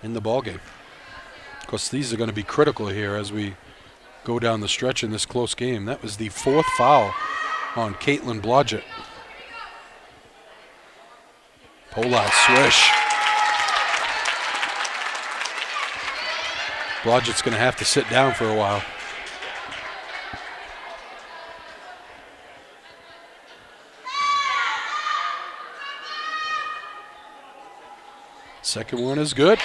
in the ballgame. Of course, these are going to be critical here as we go down the stretch in this close game. That was the 4th foul on Caitlin Blodgett. Polai swish. Blodgett's going to have to sit down for a while. Second one is good.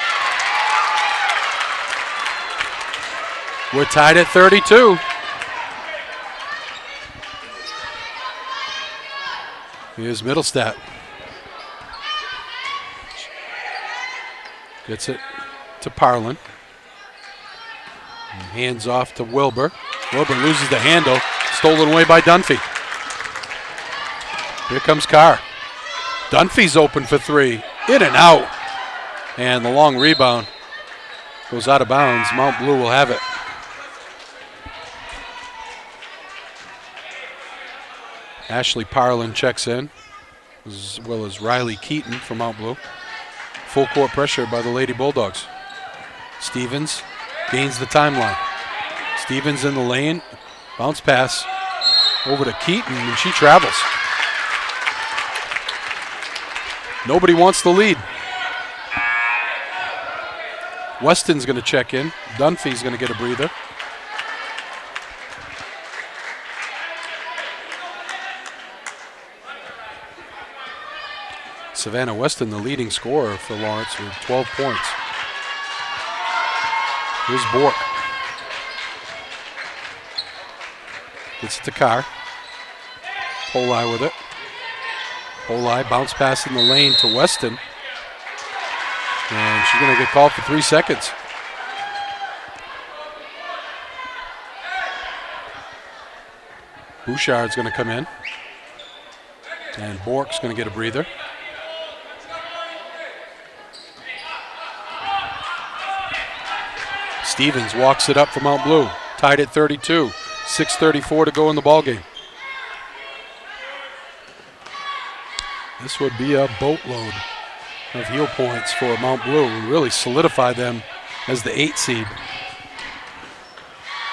We're tied at 32. Here's Middlestat. Gets it to Parlin. And hands off to Wilbur. Wilbur loses the handle. Stolen away by Dunphy. Here comes Carr. Dunphy's open for 3. In and out. And the long rebound goes out of bounds. Mount Blue will have it. Ashley Parlin checks in, as well as Riley Keaton from Mount Blue. Full court pressure by the Lady Bulldogs. Stevens gains the timeline. Stevens in the lane. Bounce pass over to Keaton, and she travels. Nobody wants the lead. Weston's going to check in. Dunphy's going to get a breather. Savannah Weston, the leading scorer for Lawrence, with 12 points. Here's Bork. Gets it to Carr. Polai with it. Polai bounce pass in the lane to Weston. And she's going to get called for 3 seconds. Bouchard's going to come in. And Bork's going to get a breather. Stevens walks it up for Mount Blue. Tied at 32. 6:34 to go in the ballgame. This would be a boatload of heel points for Mount Blue and really solidify them as the 8 seed.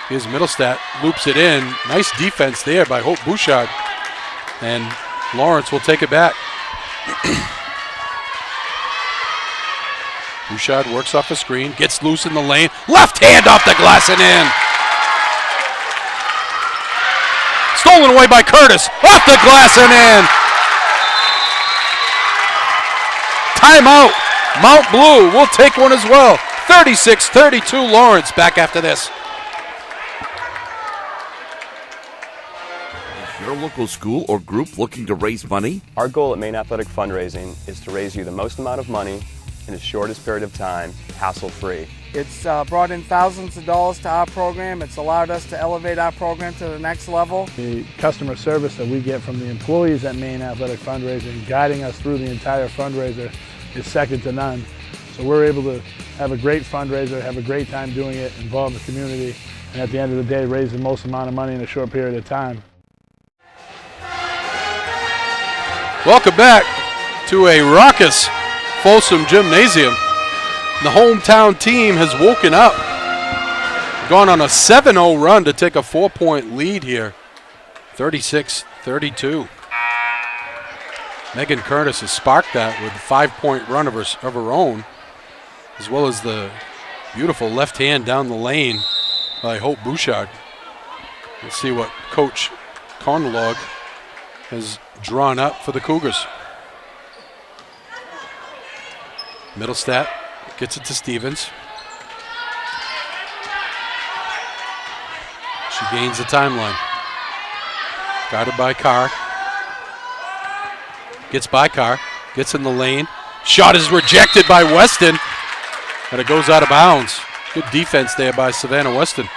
Here's Middlestat, loops it in. Nice defense there by Hope Bouchard. And Lawrence will take it back. Bouchard works off a screen, gets loose in the lane. Left hand off the glass and in. Stolen away by Curtis. Off the glass and in. Timeout. Mount Blue will take one as well. 36-32 Lawrence. Back after this. Is your local school or group looking to raise money? Our goal at Maine Athletic Fundraising is to raise you the most amount of money in the shortest period of time, hassle-free. It's brought in thousands of dollars to our program. It's allowed us to elevate our program to the next level. The customer service that we get from the employees at Maine Athletic Fundraising, guiding us through the entire fundraiser, is second to none. So we're able to have a great fundraiser, have a great time doing it, involve the community, and at the end of the day, raise the most amount of money in a short period of time. Welcome back to a raucous Folsom Gymnasium. The hometown team has woken up, gone on a 7-0 run to take a 4-point lead here, 36-32. Megan Curtis has sparked that with a 5-point run of her own, as well as the beautiful left hand down the lane by Hope Bouchard. Let's see what Coach Conlog has drawn up for the Cougars. Middlestat gets it to Stevens. She gains the timeline. Guarded by Carr. Gets by Carr. Gets in the lane. Shot is rejected by Weston. And it goes out of bounds. Good defense there by Savannah Weston.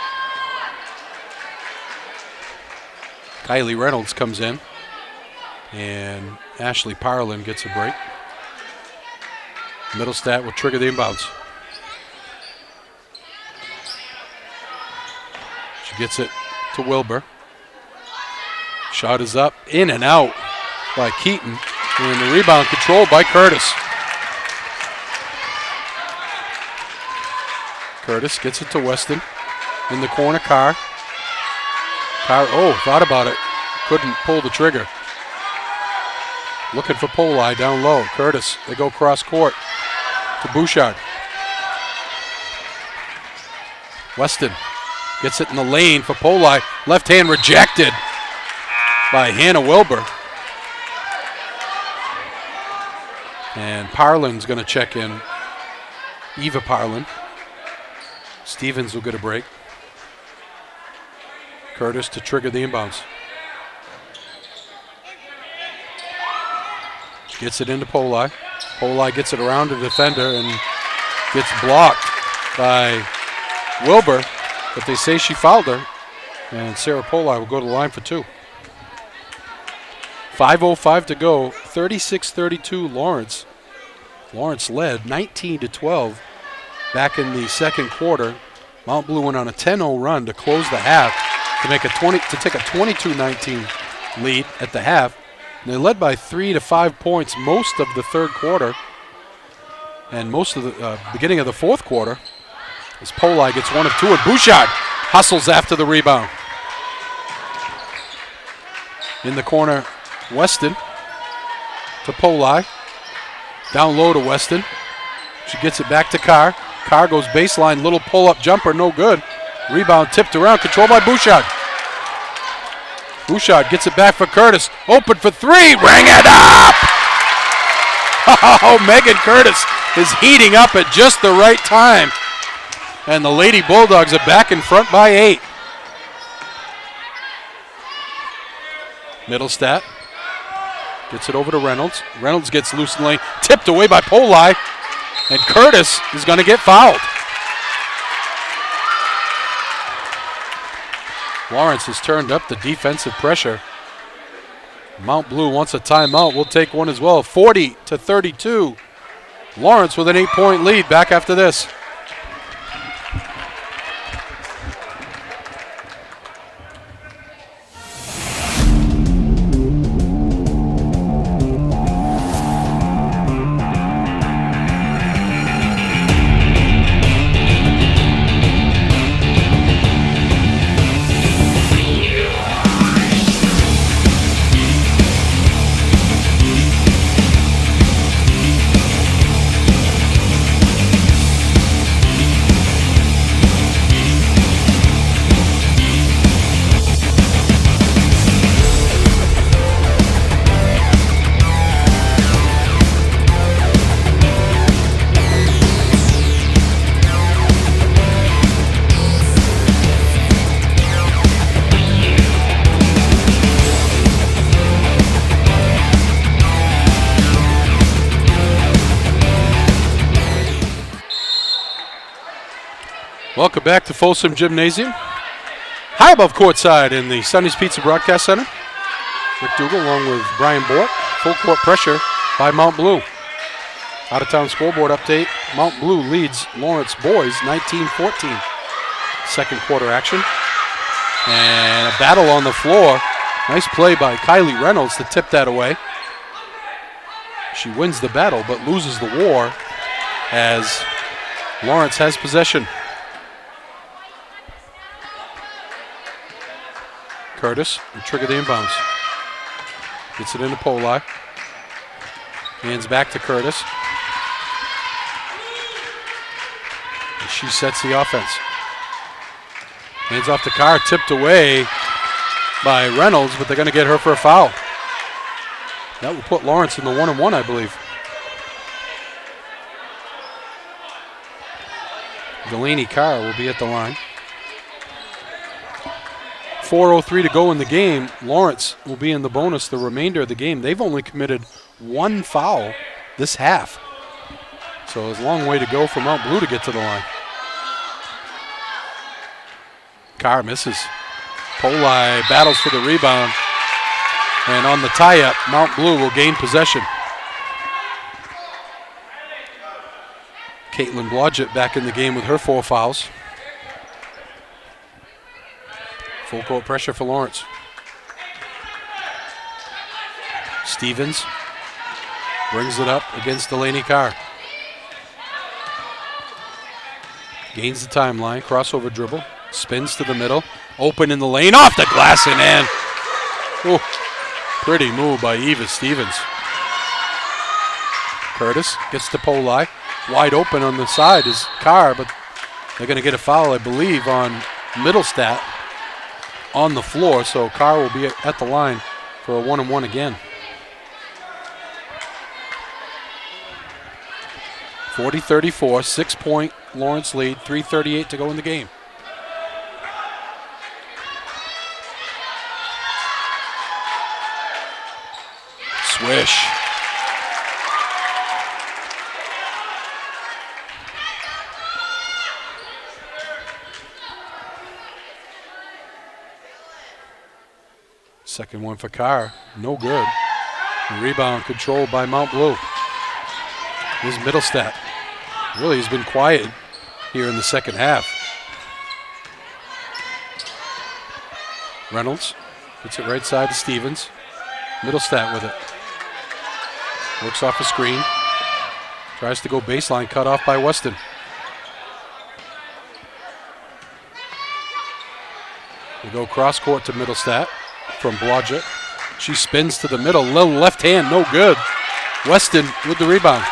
Kylie Reynolds comes in. And Ashley Parlin gets a break. Middlestat will trigger the inbounds. She gets it to Wilbur. Shot is up, in and out by Keaton. And the rebound controlled by Curtis. Curtis gets it to Weston. In the corner, Carr. Thought about it. Couldn't pull the trigger. Looking for Poli down low. Curtis, they go cross court to Bouchard. Weston gets it in the lane for Poli. Left hand rejected by Hannah Wilbur. And Parlin's going to check in. Eva Parlin. Stevens will get a break. Curtis to trigger the inbounds. Gets it into Poli. Poli gets it around the defender and gets blocked by Wilbur, but they say she fouled her, and Sarah Poli will go to the line for two. 5:05 to go, 36-32 Lawrence. Lawrence led 19-12 back in the second quarter. Mount Blue went on a 10-0 run to close the half to take a 22-19 lead at the half. And they led by 3 to 5 points most of the third quarter and most of the beginning of the fourth quarter as Poli gets one of two and Bouchard hustles after the rebound. In the corner, Weston to Poli. Down low to Weston. She gets it back to Carr. Carr goes baseline, little pull-up jumper, no good. Rebound tipped around, controlled by Bouchard. Bouchard gets it back for Curtis. Open for three, ring it up! Oh, Megan Curtis is heating up at just the right time. And the Lady Bulldogs are back in front by 8. Middlestat gets it over to Reynolds. Reynolds gets loose in the lane, tipped away by Poli. And Curtis is going to get fouled. Lawrence has turned up the defensive pressure. Mount Blue wants a timeout. We'll take one as well. 40-32. Lawrence with an 8-point lead. Back after this. Welcome back to Folsom Gymnasium. High above courtside in the Sonny's Pizza Broadcast Center. Rick Dougal along with Brian Bork. Full court pressure by Mount Blue. Out-of-town scoreboard update. Mount Blue leads Lawrence boys 19-14. Second quarter action. And a battle on the floor. Nice play by Kylie Reynolds to tip that away. She wins the battle but loses the war as Lawrence has possession. Curtis will trigger the inbounds. Gets it into Poli. Hands back to Curtis. And she sets the offense. Hands off to Carr, tipped away by Reynolds, but they're going to get her for a foul. That will put Lawrence in the 1-on-1, I believe. Delaney Carr will be at the line. 4:03 to go in the game. Lawrence will be in the bonus the remainder of the game. They've only committed one foul this half. So it's a long way to go for Mount Blue to get to the line. Carr misses. Poli battles for the rebound. And on the tie-up, Mount Blue will gain possession. Caitlin Blodgett back in the game with her 4 fouls. Full court pressure for Lawrence. Stevens brings it up against Delaney Carr. Gains the timeline, crossover dribble, spins to the middle, open in the lane, off the glass and in. Oh, pretty move by Eva Stevens. Curtis gets to Poli, wide open on the side is Carr, but they're going to get a foul, I believe, on Middlestat on the floor, so Carr will be at the line for a 1-and-1 again. 40-34, 6-point Lawrence lead, 3:38 to go in the game. Swish. Second one for Carr, no good. The rebound controlled by Mount Blue. Here's Middlestat. Really has been quiet here in the second half. Reynolds puts it right side to Stevens. Middlestat with it. Works off a screen. Tries to go baseline, cut off by Weston. We go cross court to Middlestat from Blodgett. She spins to the middle, little left hand, no good. Weston with the rebound.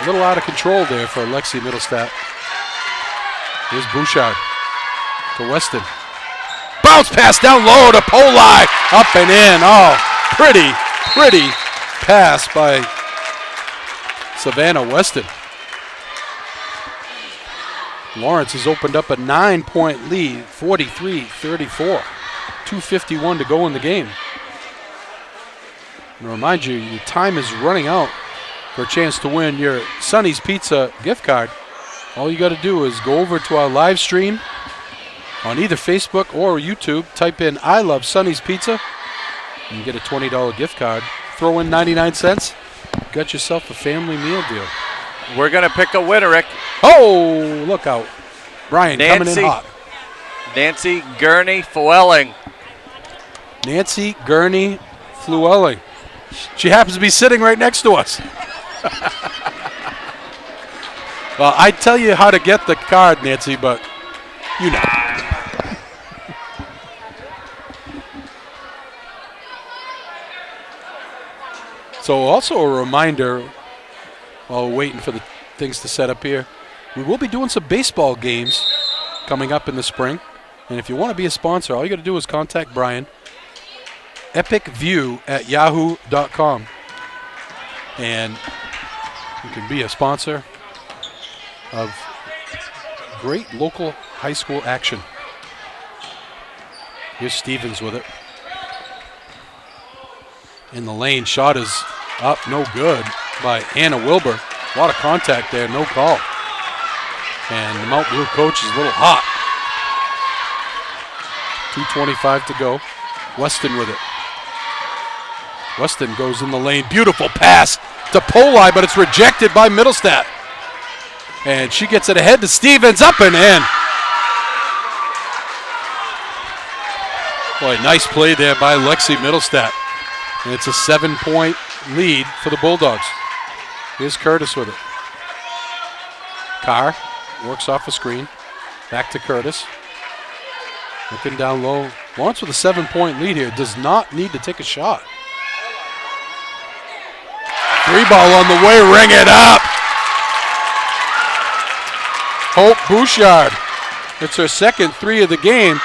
A little out of control there for Lexi Middlestat. Here's Bouchard to Weston. Bounce pass down low to Poli, up and in. Oh, pretty pass by Savannah Weston. Lawrence has opened up a 9-point lead, 43-34. 2:51 to go in the game. And to remind you, your time is running out for a chance to win your Sonny's Pizza gift card. All you got to do is go over to our live stream on either Facebook or YouTube. Type in I Love Sonny's Pizza and get a $20 gift card. Throw in 99 cents. Got yourself a family meal deal. We're going to pick a winner, Rick. Oh, look out. Brian coming in hot. Nancy Gurney Flewelling. Nancy Gurney Flewelling. She happens to be sitting right next to us. Well, I'd tell you how to get the card, Nancy, but you know. So also a reminder, while we're waiting for the things to set up here, we will be doing some baseball games coming up in the spring. And if you want to be a sponsor, all you got to do is contact Brian. epicview@yahoo.com. And you can be a sponsor of great local high school action. Here's Stevens with it. In the lane, shot is up, no good by Anna Wilbur. A lot of contact there, no call. And the Mount Blue coach is a little hot. 2:25 to go. Weston with it. Weston goes in the lane. Beautiful pass to Poli, but it's rejected by Middlestat. And she gets it ahead to Stevens, up and in. Boy, nice play there by Lexi Middlestat. And it's a 7-point lead for the Bulldogs. Here's Curtis with it. Carr works off a screen. Back to Curtis. Looking down low. Lawrence with a 7-point lead here. Does not need to take a shot. 3-ball on the way. Ring it up. Hope Bouchard. It's her second 3 of the game.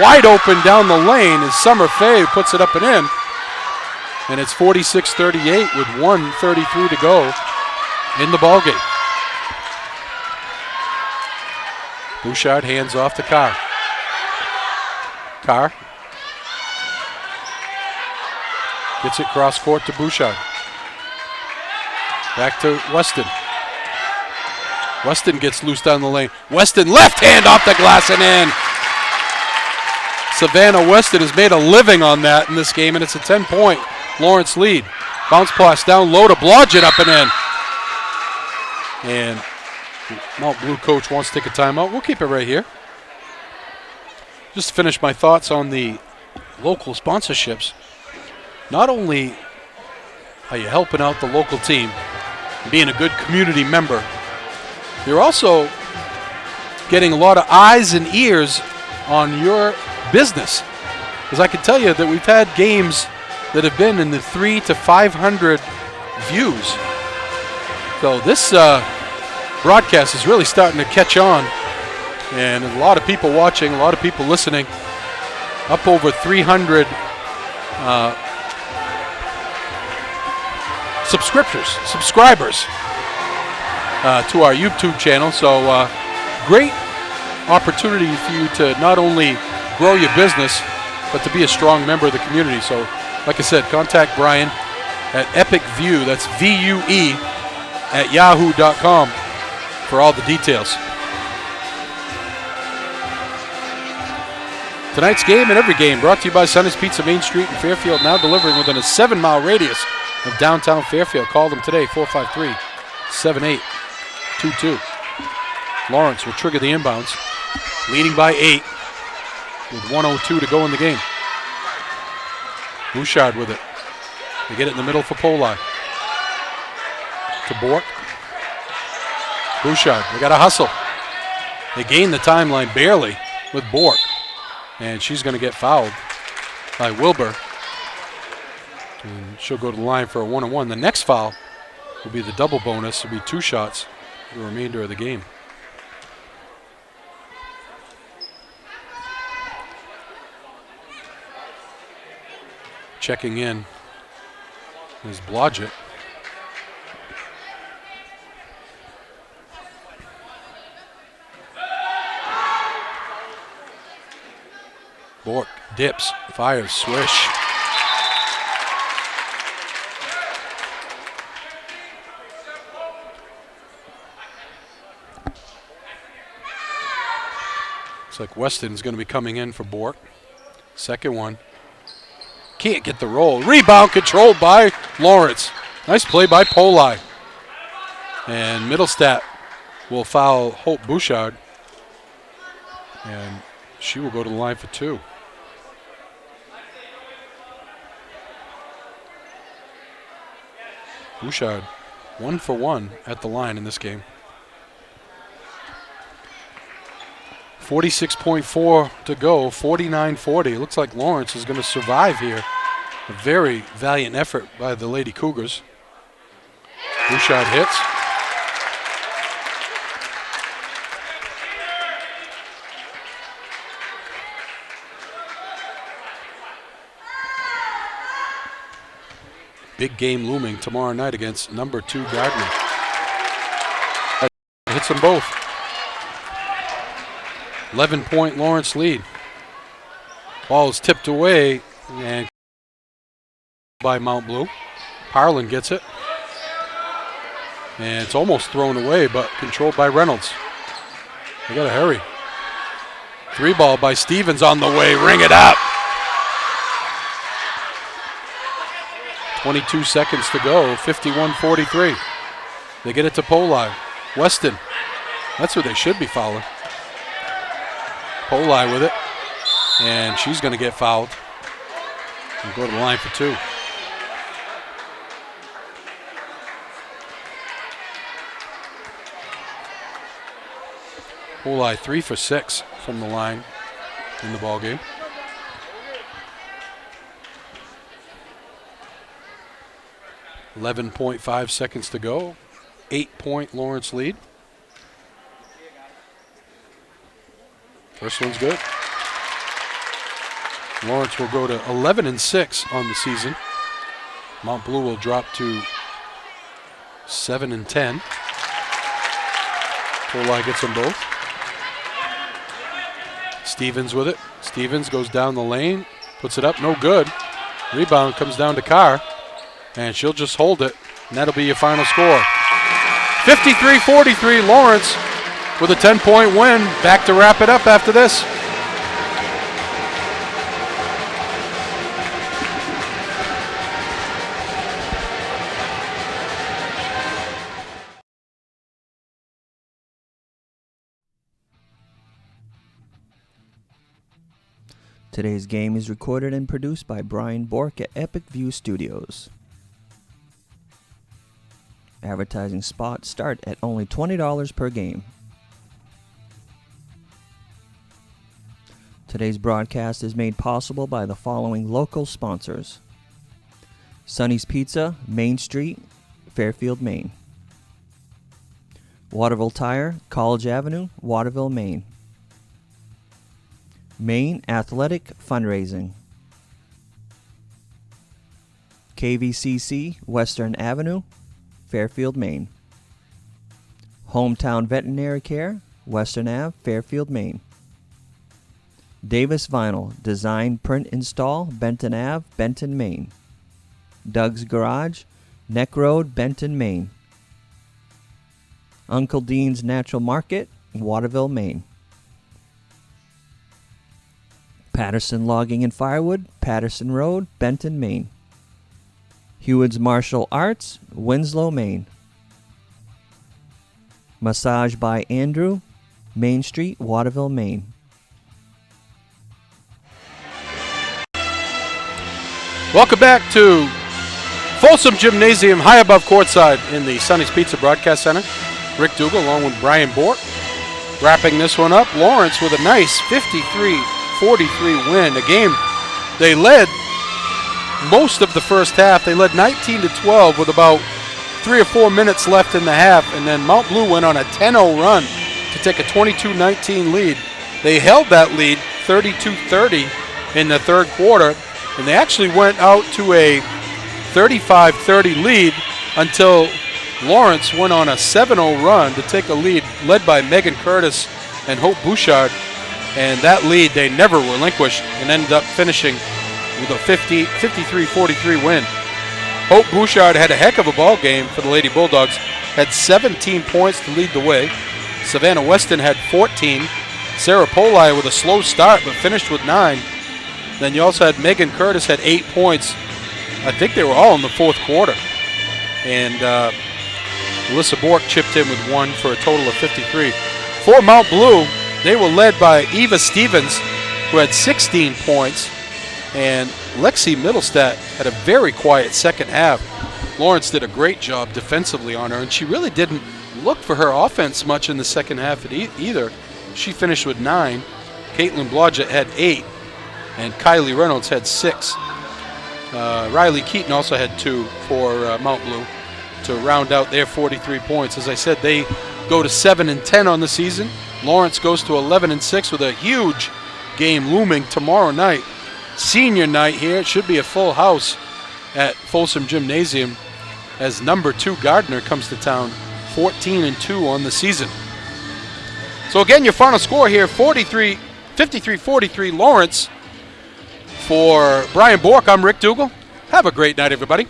Wide open down the lane as Summer Faye puts it up and in. And it's 46-38 with 1:33 to go in the ballgame. Bouchard hands off to Carr. Carr gets it cross court to Bouchard. Back to Weston. Weston gets loose down the lane. Weston left hand off the glass and in. Savannah Weston has made a living on that in this game, and it's a 10-point Lawrence lead. Bounce pass down low to Blodgett, up and in. and Mount Blue coach wants to take a timeout. We'll keep it right here. Just to finish my thoughts on the local sponsorships. Not only are you helping out the local team, being a good community member, you're also getting a lot of eyes and ears on your business. Because I can tell you that we've had games that have been in the 300 to 500 views. So this broadcast is really starting to catch on, and a lot of people watching, a lot of people listening. Up over 300 subscribers to our YouTube channel. So great opportunity for you to not only grow your business, but to be a strong member of the community. So like I said, contact Brian at Epic View, that's VUE, at yahoo.com for all the details. Tonight's game and every game brought to you by Sonny's Pizza, Main Street in Fairfield, now delivering within a 7-mile radius of downtown Fairfield. Call them today, 453-7822. Lawrence will trigger the inbounds, leading by 8 with 1:02 to go in the game. Bouchard with it. They get it in the middle for Poli. To Bork. Bouchard, they got to hustle. They gain the timeline barely with Bork. And she's going to get fouled by Wilbur. And she'll go to the line for a 1-on-1. The next foul will be the double bonus. It'll be 2 shots for the remainder of the game. Checking in is Blodgett. Bork dips, fires, swish. Looks like Weston's going to be coming in for Bork. Second one. Can't get the roll. Rebound controlled by Lawrence. Nice play by Poli. And Middlestat will foul Hope Bouchard. And she will go to the line for 2. Bouchard 1 for 1 at the line in this game. 46.4 to go, 49-40. It looks like Lawrence is going to survive here. A very valiant effort by the Lady Cougars. Bouchard hits. Big game looming tomorrow night against number 2 Gardner. Hits them both. 11-point Lawrence lead. Ball is tipped away and by Mount Blue. Parlin gets it. And it's almost thrown away, but controlled by Reynolds. They gotta hurry. 3 ball by Stevens on the way. Ring it up. 22 seconds to go, 51-43. They get it to Poli. Weston, that's who they should be fouling. Poli with it, and she's going to get fouled and go to the line for 2. Poli 3 for 6 from the line in the ball game. 11.5 seconds to go. 8-point Lawrence lead. First one's good. Lawrence will go to 11-6 on the season. Mount Blue will drop to 7-10. Poli gets them both. Stevens with it. Stevens goes down the lane, puts it up, no good. Rebound comes down to Carr. And she'll just hold it, and that'll be your final score. 53-43, Lawrence with a 10-point win. Back to wrap it up after this. Today's game is recorded and produced by Brian Bork at Epic View Studios. Advertising spots start at only $20 per game. Today's broadcast is made possible by the following local sponsors: Sonny's Pizza, Main Street, Fairfield, Maine. Waterville Tire, College Avenue, Waterville, Maine. Maine Athletic Fundraising. KVCC, Western Avenue, Fairfield, Maine. Hometown Veterinary Care, Western Ave, Fairfield, Maine. Davis Vinyl, Design, Print, Install, Benton Ave, Benton, Maine. Doug's Garage, Neck Road, Benton, Maine. Uncle Dean's Natural Market, Waterville, Maine. Patterson Logging and Firewood, Patterson Road, Benton, Maine. Hewitt's Martial Arts, Winslow, Maine. Massage by Andrew, Main Street, Waterville, Maine. Welcome back to Folsom Gymnasium, high above courtside in the Sonny's Pizza Broadcast Center. Rick Dougal along with Brian Bork. Wrapping this one up, Lawrence with a nice 53-43 win. A game they led most of the first half. They led 19-12 with about 3 or 4 minutes left in the half, and then Mount Blue went on a 10-0 run to take a 22-19 lead. They held that lead 32-30 in the third quarter, and they actually went out to a 35-30 lead until Lawrence went on a 7-0 run to take a lead led by Megan Curtis and Hope Bouchard, and that lead they never relinquished and ended up finishing with a 53-43 win. Hope Bouchard had a heck of a ball game for the Lady Bulldogs, had 17 points to lead the way. Savannah Weston had 14. Sarah Poli with a slow start but finished with 9. Then you also had Megan Curtis had 8 points. I think they were all in the fourth quarter. And Alyssa Bork chipped in with 1 for a total of 53. For Mount Blue, they were led by Eva Stevens, who had 16 points. And Lexi Middlestat had a very quiet second half. Lawrence did a great job defensively on her, and she really didn't look for her offense much in the second half either. She finished with 9. Caitlin Blodgett had 8. And Kylie Reynolds had 6. Riley Keaton also had 2 for Mount Blue to round out their 43 points. As I said, they go to 7-10 on the season. Lawrence goes to 11-6 with a huge game looming tomorrow night. Senior night here. It should be a full house at Folsom Gymnasium as number 2 Gardner comes to town, 14-2 on the season. So again, your final score here, 53-43 Lawrence. For Brian Bork, I'm Rick Dougal. Have a great night, everybody.